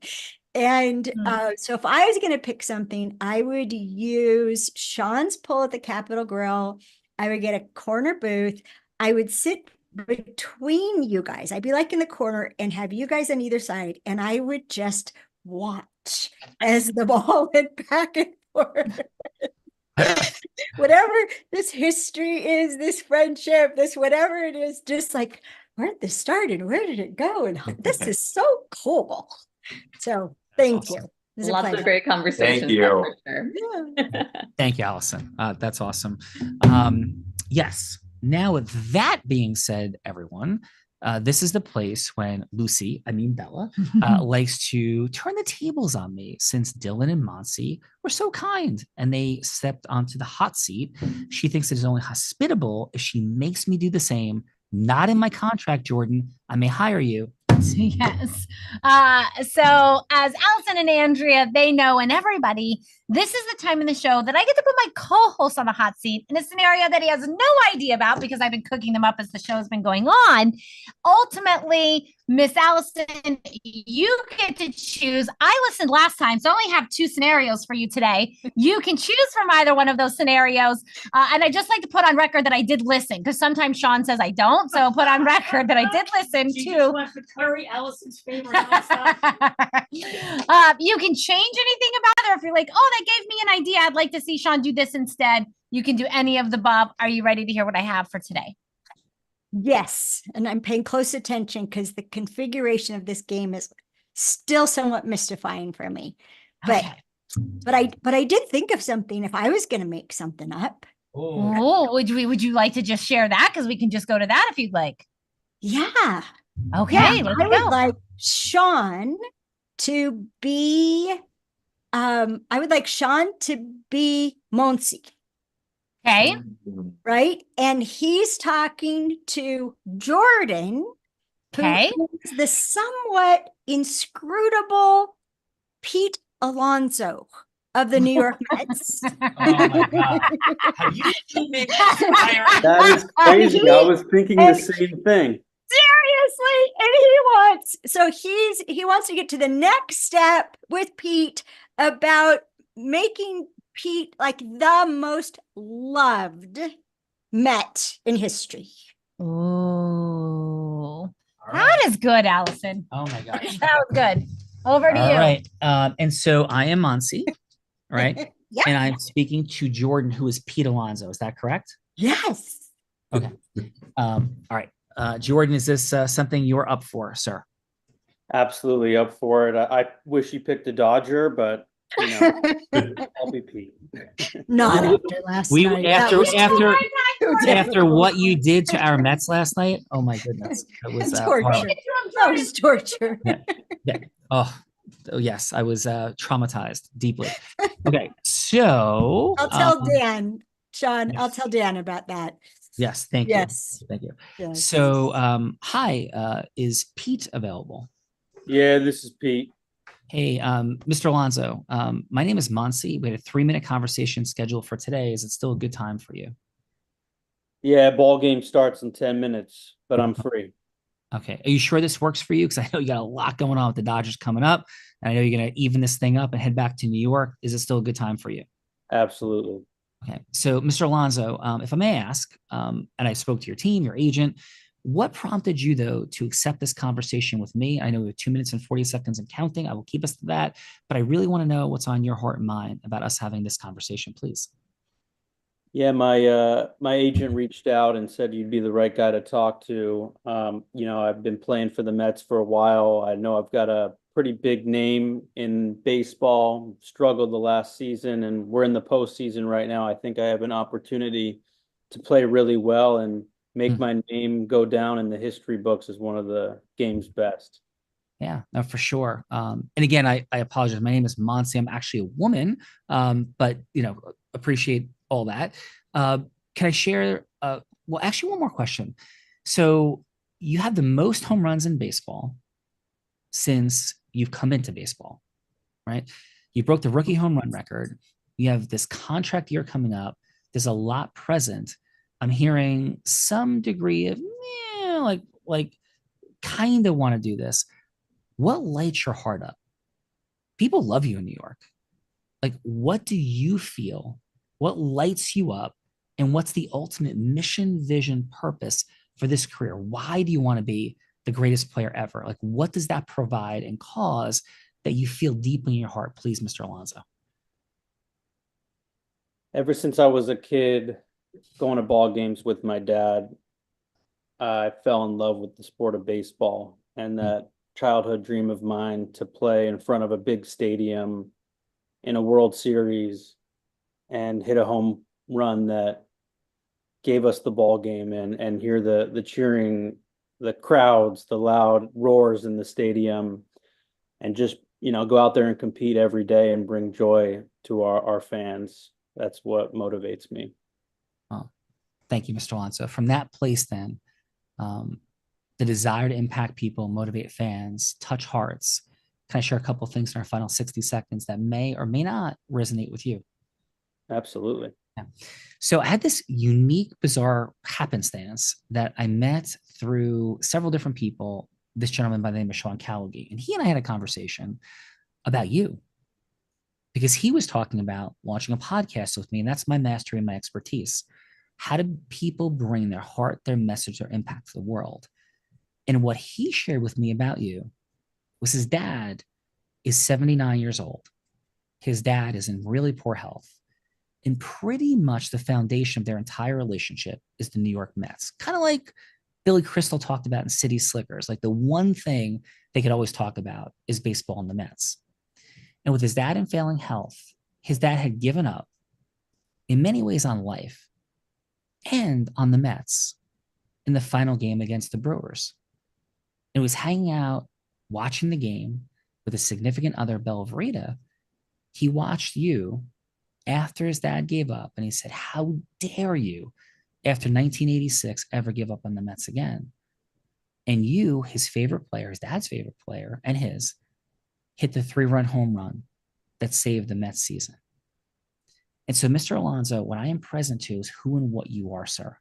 And so if I was going to pick something, I would use Sean's pull at the Capitol Grill. I would get a corner booth. I would sit between you guys. I'd be like in the corner and have you guys on either side. And I would just watch as the ball went back and forth. Whatever this history is, this friendship, this whatever it is, just like, where did this start and where did it go? And this is so cool. So thank you. Lots of great conversations. Thank you. For sure. Thank you, Allison. That's awesome. Yes. Now, with that being said, everyone, this is the place when Bella, likes to turn the tables on me, since Dylan and Monsi were so kind and they stepped onto the hot seat. She thinks it is only hospitable if she makes me do the same. Not in my contract, Jordan. I may hire you. Yes. So as Allison and Andrea, they know, and everybody, this is the time in the show that I get to put my co-host on the hot seat in a scenario that he has no idea about, because I've been cooking them up as the show's been going on. Ultimately, Miss Allison, you get to choose. I listened last time, so I only have 2 scenarios for you today. You can choose from either one of those scenarios. And I just like to put on record that I did listen, because sometimes Sean says I don't. So put on record that I did listen to. Allison's favorite stuff. You can change anything about it. Or if you're like, oh, that gave me an idea, I'd like to see Sean do this instead. You can do any of the above. Are you ready to hear what I have for today? Yes. And I'm paying close attention because the configuration of this game is still somewhat mystifying for me. But I did think of something if I was going to make something up. Oh, would you like to just share that? Because we can just go to that if you'd like. Yeah. Okay, yeah, let's I would go. like Sean to be Monsi. Okay. Right? And he's talking to Jordan, okay, who is the somewhat inscrutable Pete Alonso of the New York Mets. Oh my God. Have you seen me? That is crazy. I was thinking the same thing. Seriously, and he wants to get to the next step with Pete about making Pete like the most loved Met in history. Oh, that is good, Allison. Oh my gosh. That was good. Over to you. All right. And so I am Monsi, right? Yeah. And I'm speaking to Jordan, who is Pete Alonso. Is that correct? Yes. Okay. All right. Jordan, is this something you're up for, sir? Absolutely up for it. I wish you picked a Dodger, but you know, I'll be Pete. Not after last night. After what you did to our Mets last night. Oh my goodness, that was torture. That was torture. Yeah. Oh, yes, I was traumatized deeply. Okay, so I'll tell Dan, Sean. Yes. I'll tell Dan about that. Yes, thank you. Yes. Thank you. Yes. So, hi, is Pete available? Yeah, this is Pete. Hey, Mr. Alonso, my name is Monsi. We had a 3-minute conversation scheduled for today. Is it still a good time for you? Yeah, ball game starts in 10 minutes, but I'm free. Okay. Are you sure this works for you? Because I know you got a lot going on with the Dodgers coming up. And I know you're going to even this thing up and head back to New York. Is it still a good time for you? Absolutely. Okay. So, Mr. Alonso, if I may ask, and I spoke to your team, your agent, what prompted you, though, to accept this conversation with me? I know we have 2 minutes and 40 seconds and counting. I will keep us to that. But I really want to know what's on your heart and mind about us having this conversation, please. Yeah, my agent reached out and said you'd be the right guy to talk to. You know, I've been playing for the Mets for a while. I know I've got a pretty big name in baseball, struggled the last season, and we're in the postseason right now. I think I have an opportunity to play really well and make my name go down in the history books as one of the game's best. Yeah, no, for sure. And again, I apologize. My name is Monsi. I'm actually a woman, but, you know, appreciate all that. Can I share? Well, actually, one more question. So you have the most home runs in baseball since you've come into baseball, right? You broke the rookie home run record. You have this contract year coming up. There's a lot present. I'm hearing some degree of like kind of want to do this. What lights your heart up? People love you in New York. Like, what do you feel? What lights you up? And what's the ultimate mission, vision, purpose for this career? Why do you want to be the greatest player ever? Like, what does that provide and cause that you feel deeply in your heart? Please, Mr. Alonso. Ever since I was a kid going to ball games with my dad, I fell in love with the sport of baseball, and that childhood dream of mine to play in front of a big stadium in a World Series and hit a home run that gave us the ball game, and hear the cheering, the crowds, the loud roars in the stadium, and just, go out there and compete every day and bring joy to our fans. That's what motivates me. Oh, thank you, Mr. Alonso. From that place, then, the desire to impact people, motivate fans, touch hearts. Can I share a couple of things in our final 60 seconds that may or may not resonate with you? Absolutely. Yeah. So I had this unique, bizarre happenstance that I met through several different people. This gentleman by the name of Sean Callaghy, and he and I had a conversation about you, because he was talking about launching a podcast with me, and that's my mastery and my expertise. How do people bring their heart, their message, their impact to the world? And what he shared with me about you was his dad is 79 years old. His dad is in really poor health. And pretty much the foundation of their entire relationship is the New York Mets. Kind of like Billy Crystal talked about in City Slickers. Like, the one thing they could always talk about is baseball and the Mets. And with his dad in failing health, his dad had given up in many ways on life and on the Mets in the final game against the Brewers. And was hanging out, watching the game with a significant other, Belvrita. He watched you after his dad gave up, and he said, "How dare you, after 1986, ever give up on the Mets again?" And you, his favorite player, his dad's favorite player, and his, hit the 3-run home run that saved the Mets season. And so, Mr. Alonso, what I am present to is who and what you are, sir.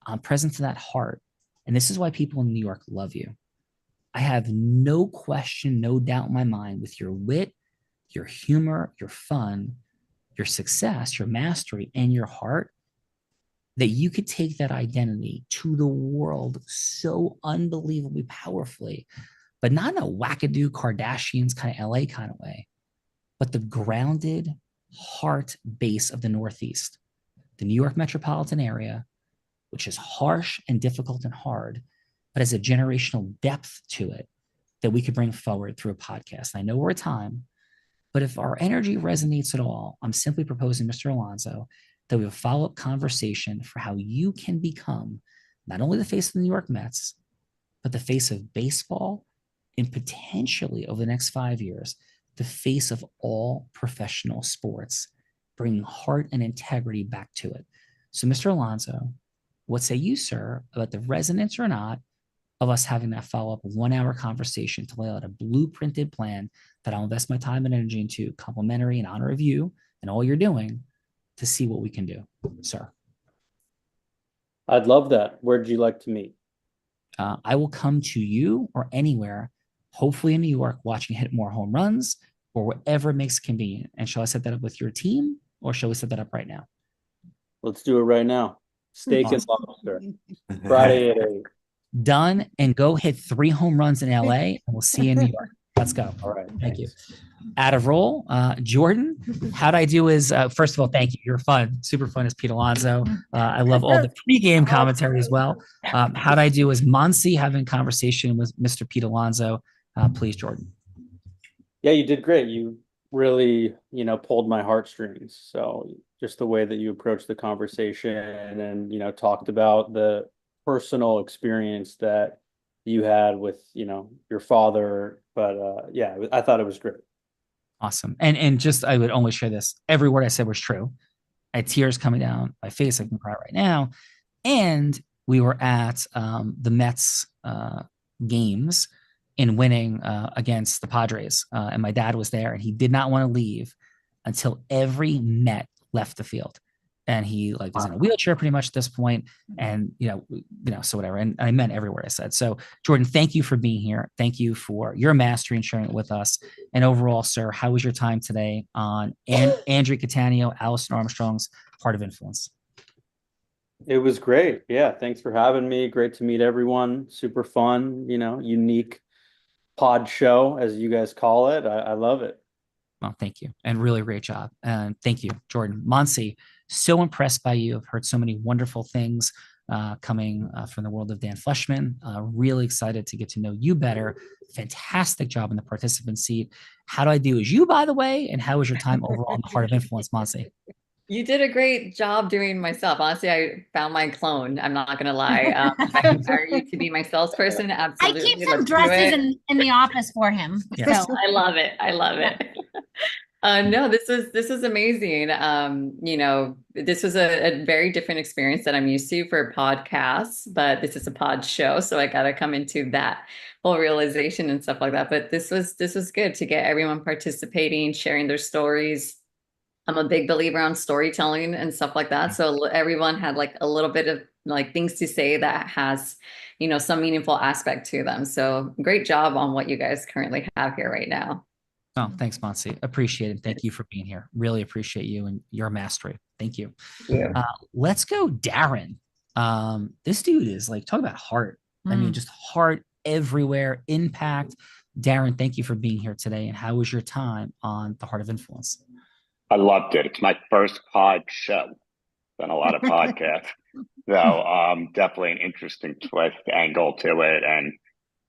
I'm present to that heart. And this is why people in New York love you. I have no question, no doubt in my mind, with your wit, your humor, your fun, your success, your mastery, and your heart, that you could take that identity to the world so unbelievably powerfully, but not in a wackadoo Kardashians kind of LA kind of way, but the grounded heart base of the Northeast, the New York metropolitan area, which is harsh and difficult and hard, but has a generational depth to it that we could bring forward through a podcast. And I know we're at time, but if our energy resonates at all, I'm simply proposing, Mr. Alonso, that we have a follow-up conversation for how you can become not only the face of the New York Mets, but the face of baseball, and potentially over the next 5 years, the face of all professional sports, bringing heart and integrity back to it. So, Mr. Alonso, what say you, sir, about the resonance or not of us having that follow-up 1-hour conversation to lay out a blueprinted plan that I'll invest my time and energy into, complimentary in honor of you and all you're doing, to see what we can do, sir? I'd love that. Where'd you like to meet? I will come to you or anywhere, hopefully in New York, watching you hit more home runs or whatever makes convenient. And shall I set that up with your team, or shall we set that up right now? Let's do it right now. Steak and Awesome. lobster. Friday at 8. Done. And go hit 3 home runs in LA, and we'll see you in New York. Let's go. All right. Thank you. Out of roll, Jordan, how'd I do is, first of all, thank you. You're fun, super fun as Pete Alonso. I love all the pregame commentary as well. How'd I do is Monsi having conversation with Mr. Pete Alonso. Please, Jordan. Yeah, you did great. You really, pulled my heartstrings. So just the way that you approached the conversation and, talked about the personal experience that you had with, your father. But yeah, I thought it was great. Awesome. And just, I would only share this. Every word I said was true. I had tears coming down my face. I can cry right now. And we were at the Mets games in winning against the Padres. And my dad was there, and he did not want to leave until every Met left the field. And he like was in a wheelchair pretty much at this point. And, so whatever. And I meant every word I said. So Jordan, thank you for being here. Thank you for your mastery and sharing it with us. And overall, sir, how was your time today on Andrew Catania, Allison Armstrong's Heart of Influence? It was great. Yeah. Thanks for having me. Great to meet everyone. Super fun, unique pod show, as you guys call it. I love it. Well, thank you. And really great job. And thank you, Jordan. Monsi, so impressed by you. I've heard so many wonderful things coming from the world of Dan Fleshman. Really excited to get to know you better. Fantastic job in the participant seat. How do I do as you, by the way? And how was your time overall in the Heart of Influence, Monsi? You did a great job doing myself. Honestly, I found my clone. I'm not going to lie. I can hire you to be my salesperson. Absolutely. I keep some dresses in the office for him. Yes. So. I love it. I love it. No, this is amazing. This was a very different experience that I'm used to for podcasts, but this is a pod show. So I got to come into that whole realization and stuff like that. But this was good to get everyone participating, sharing their stories. I'm a big believer on storytelling and stuff like that. So everyone had like a little bit of like things to say that has, some meaningful aspect to them. So great job on what you guys currently have here right now. Oh, thanks, Monsi. Appreciate it. Thank you for being here. Really appreciate you and your mastery. Thank you. Yeah. Let's go, Darren. This dude is like, talk about heart. I mean, just heart everywhere, impact. Darren, thank you for being here today. And how was your time on the Heart of Influence? I loved it. It's my first pod show. Done a lot of podcasts. So definitely an interesting twist angle to it, and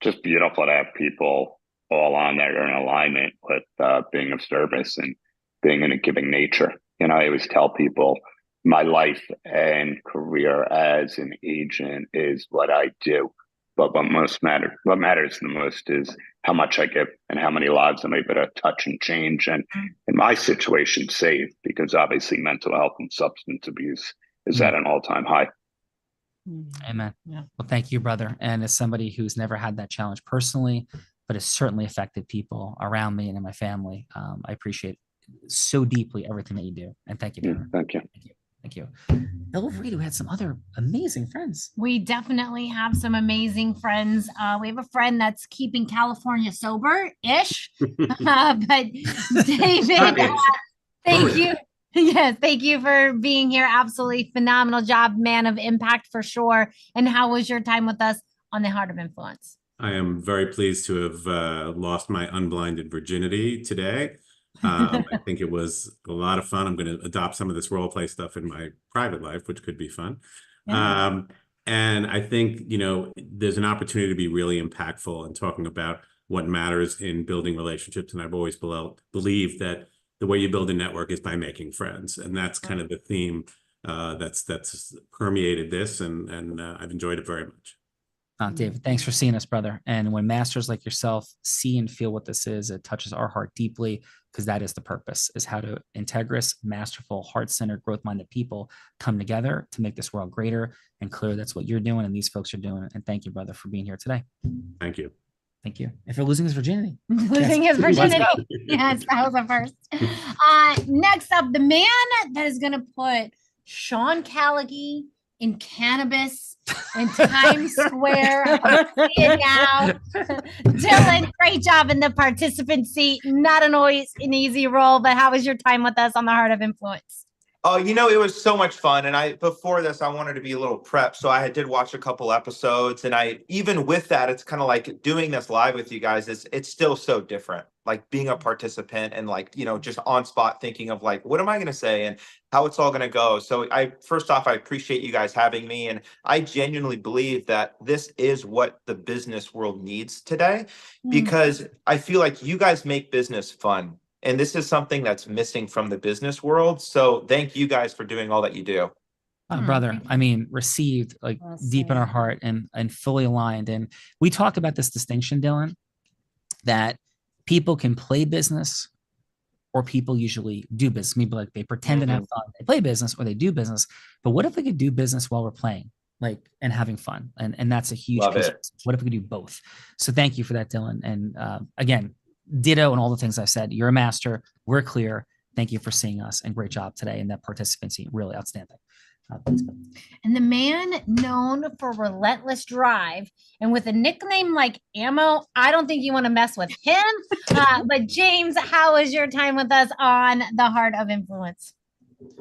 just beautiful to have people all on there in alignment with being of service and being in a giving nature. I always tell people my life and career as an agent is what I do. But what matters the most is how much I give and how many lives I'm able to touch and change. And in my situation, save, because obviously mental health and substance abuse is at an all-time high. Amen. Yeah. Well, thank you, brother. And as somebody who's never had that challenge personally, but has certainly affected people around me and in my family, I appreciate so deeply everything that you do. And thank you, Darren. Thank you. Thank you. Thank you. Bill Reed, had some other amazing friends. We definitely have some amazing friends. We have a friend that's keeping California sober-ish. But David, thank you. Yes, thank you for being here. Absolutely phenomenal job, man of impact for sure. And how was your time with us on the Heart of Influence? I am very pleased to have lost my unblinded virginity today. I think it was a lot of fun. I'm going to adopt some of this role play stuff in my private life, which could be fun. Yeah. And I think, there's an opportunity to be really impactful and talking about what matters in building relationships. And I've always believed that the way you build a network is by making friends. And that's kind of the theme that's permeated this. And I've enjoyed it very much. David, thanks for seeing us, brother. And when masters like yourself see and feel what this is, it touches our heart deeply, because that is the purpose, is how to integrous, masterful, heart-centered, growth-minded people come together to make this world greater. And clearly that's what you're doing and these folks are doing. And thank you, brother, for being here today. Thank you. Thank you. And for losing his virginity. Losing his virginity. Yes, that was a first. Next up, the man that is going to put Sean Callagy in cannabis in Times Square. See it now. Dylan, great job in the participant seat. Not always an easy role, but how was your time with us on the Heart of Influence? Oh, it was so much fun. And before this, I wanted to be a little prepped. So I did watch a couple episodes, and even with that, it's kind of like doing this live with you guys. It's still so different, like being a participant and just on spot thinking of what am I going to say and how it's all going to go. So first off, I appreciate you guys having me. And I genuinely believe that this is what the business world needs today, because I feel like you guys make business fun. And this is something that's missing from the business world. So thank you guys for doing all that you do. Brother, received deep in our heart and fully aligned. And we talk about this distinction, Dylan, that people can play business or people usually do business. Maybe they pretend to have fun, they play business or they do business. But what if they could do business while we're playing? and having fun. And that's a huge Love piece. it. What if we could do both? So thank you for that, Dylan. And again, ditto and all the things I said. You're a master. We're clear. Thank you for seeing us, and great job today. And that participancy, really outstanding. And the man known for relentless drive and with a nickname like Ammo, I don't think you want to mess with him. But James, how was your time with us on The Heart of Influence?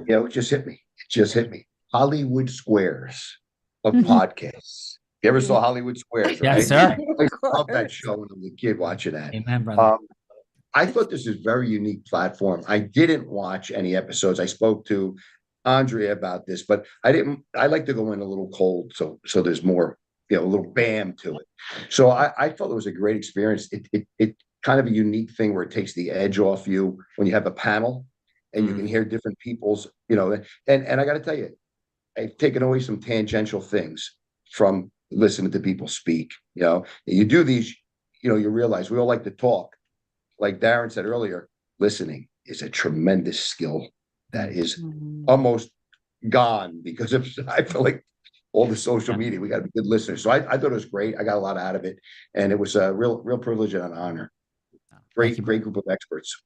It just hit me. It just hit me. Hollywood Squares of podcasts. You ever saw Hollywood Squares, right? Yes, sir. I love that show when I was a kid watching that. Amen, brother. I thought this was a very unique platform. I didn't watch any episodes. I spoke to Andrea about this, but I like to go in a little cold, so there's more, a little bam to it. So I thought it was a great experience. It kind of a unique thing where it takes the edge off you when you have a panel and you can hear different people's, and I got to tell you, I've taken away some tangential things from listening to people speak. You do these, you realize we all like to talk. Like Darren said earlier, listening is a tremendous skill that is almost gone because of, I feel like, all the social media. We got to be good listeners. So I thought it was great. I got a lot out of it, and it was a real privilege and an honor. Great group of experts.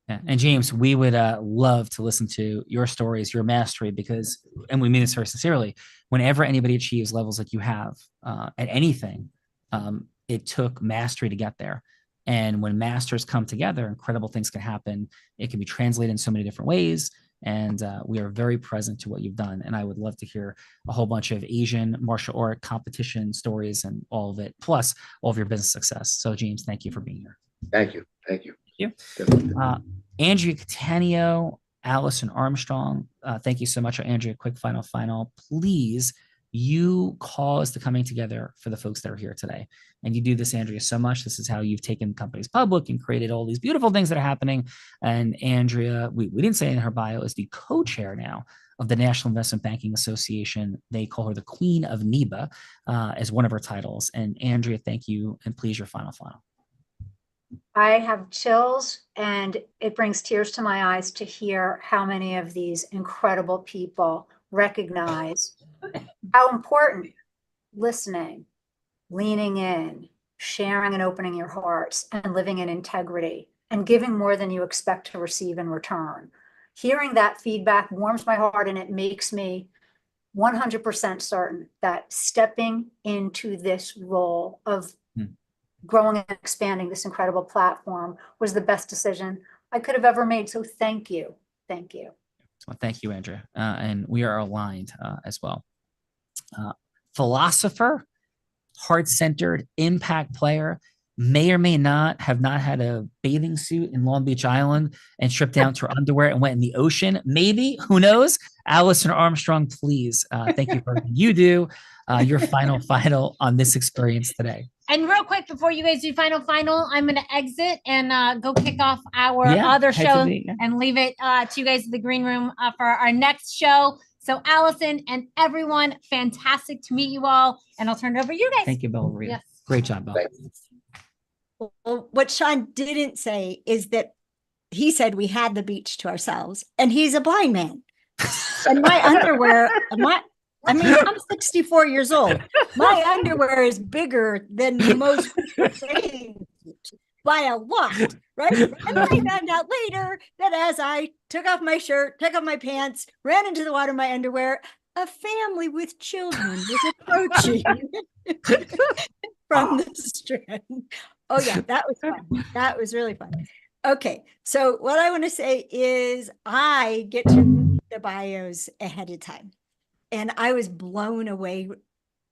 Yeah. And James, we would love to listen to your stories, your mastery, because, and we mean this very sincerely, whenever anybody achieves levels like you have at anything, it took mastery to get there. And when masters come together, incredible things can happen. It can be translated in so many different ways. And we are very present to what you've done. And I would love to hear a whole bunch of Asian martial art competition stories and all of it, plus all of your business success. So James, thank you for being here. Thank you. Thank you. Andrea Catania, Allison Armstrong, thank you so much. Andrea, quick final. Please, you caused the coming together for the folks that are here today. And you do this, Andrea, so much. This is how you've taken companies public and created all these beautiful things that are happening. And Andrea, we didn't say in her bio, is the co-chair now of the National Investment Banking Association. They call her the Queen of NEBA as one of her titles. And Andrea, thank you. And please, your final. I have chills, and it brings tears to my eyes to hear how many of these incredible people recognize how important listening, leaning in, sharing and opening your hearts, and living in integrity, and giving more than you expect to receive in return. Hearing that feedback warms my heart, and it makes me 100% certain that stepping into this role of growing and expanding this incredible platform was the best decision I could have ever made. So thank you. Thank you. Well, thank you, Andrea. And we are aligned as well. Philosopher, heart-centered, impact player, may or may not have not had a bathing suit in Long Beach Island and stripped down to her underwear and went in the ocean. Maybe, who knows? Allison Armstrong, please. Thank you for everything you do. Your final on this experience today. And real quick, before you guys do final, I'm going to exit and go kick off our other show and leave it to you guys in the green room for our next show. So Allison and everyone, fantastic to meet you all. And I'll turn it over to you guys. Thank you, Bill. Yes. Great job, Bill. Well, what Sean didn't say is that he said we had the beach to ourselves, and he's a blind man. And my underwear, I'm 64 years old. My underwear is bigger than most by a lot, right? And I found out later that as I took off my shirt, took off my pants, ran into the water in my underwear, a family with children was approaching from the strand. Oh yeah, that was fun. That was really fun. Okay, so what I want to say is I get to read the bios ahead of time. And I was blown away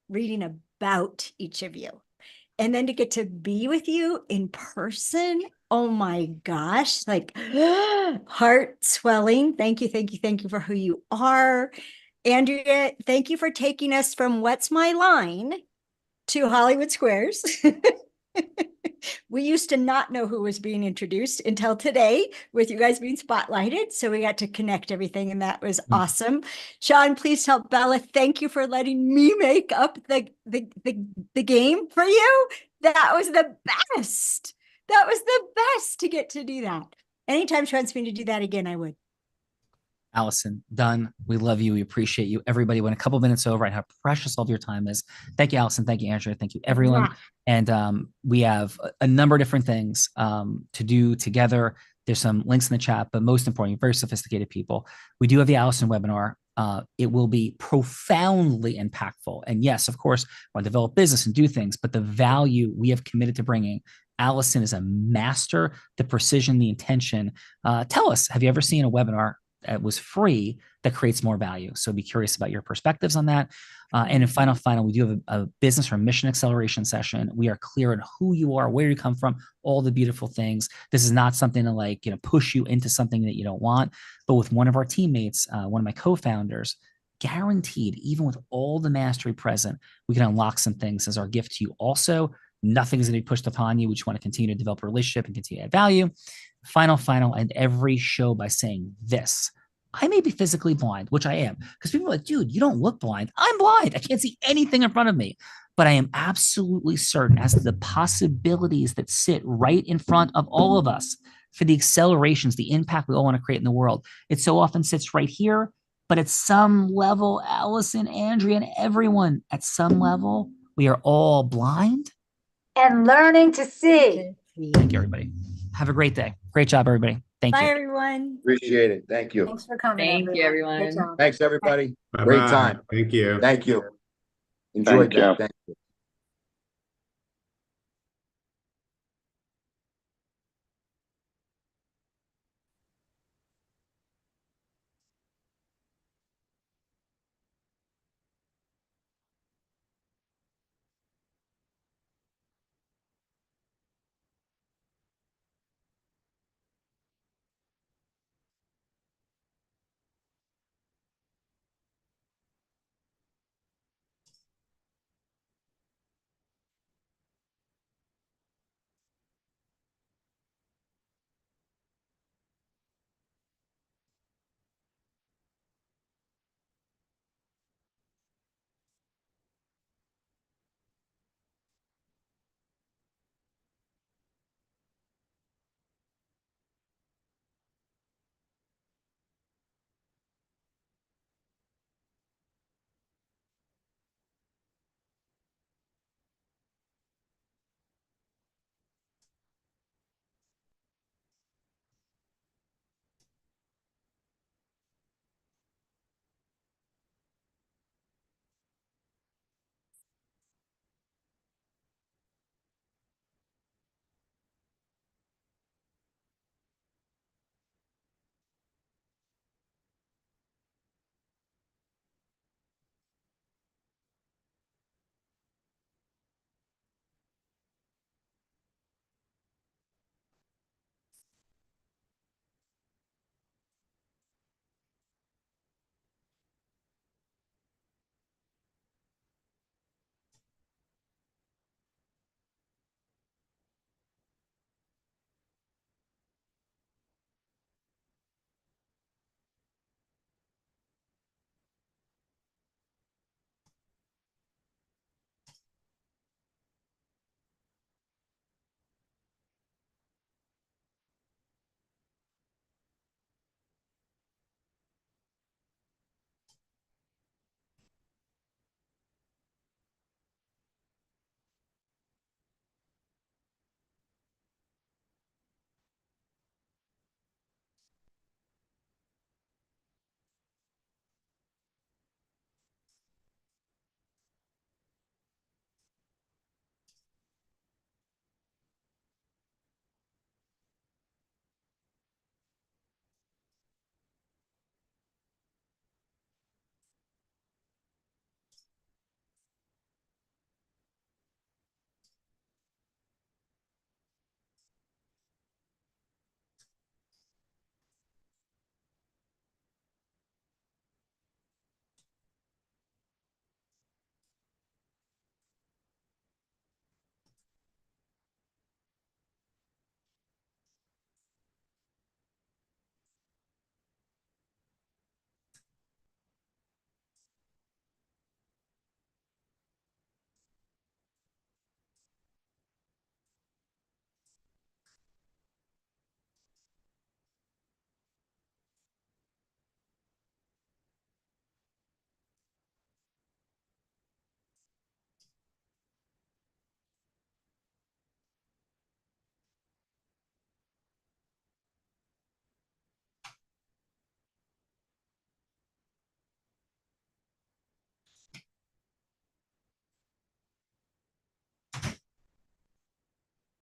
reading about each of you. And then to get to be with you in person, oh my gosh, like heart swelling. Thank you for who you are. Andrea, thank you for taking us from What's My Line to Hollywood Squares. We used to not know who was being introduced until today with you guys being spotlighted. So we got to connect everything, and that was awesome. Sean, please tell Bella, thank you for letting me make up the game for you. That was the best. That was the best to get to do that. Anytime she wants me to do that again, I would. Allison, done. We love you. We appreciate you. Everybody went a couple minutes over and how precious all of your time is. Thank you, Allison. Thank you, Andrea. Thank you, everyone. Yeah. And we have a number of different things to do together. There's some links in the chat, but most importantly, very sophisticated people. We do have the Allison webinar. It will be profoundly impactful. And yes, of course, I want to develop business and do things, but the value we have committed to bringing, Allison is a master, the precision, the intention. Tell us, have you ever seen a webinar that was free that creates more value? So be curious about your perspectives on that. And in final, we do have a business or mission acceleration session. We are clear on who you are, where you come from, all the beautiful things. This is not something to like, push you into something that you don't want. But with one of our teammates, one of my co-founders, guaranteed, even with all the mastery present, we can unlock some things as our gift to you. Also, nothing is going to be pushed upon you. We just want to continue to develop a relationship and continue to add value. Final, and every show by saying this: I may be physically blind, which I am, because people are like, dude, you don't look blind. I'm blind. I can't see anything in front of me. But I am absolutely certain as to the possibilities that sit right in front of all of us for the accelerations, the impact we all want to create in the world. It so often sits right here, but at some level, Allison, Andrea, and everyone, at some level, we are all blind and learning to see. Thank you, everybody. Have a great day. Great job, everybody. Thank you. Bye, everyone. Appreciate it. Thank you. Thanks for coming. Thank you, everyone. Good job. Thanks, everybody. Bye-bye. Great time. Thank you. Thank you. Enjoyed Thank you. that. Thank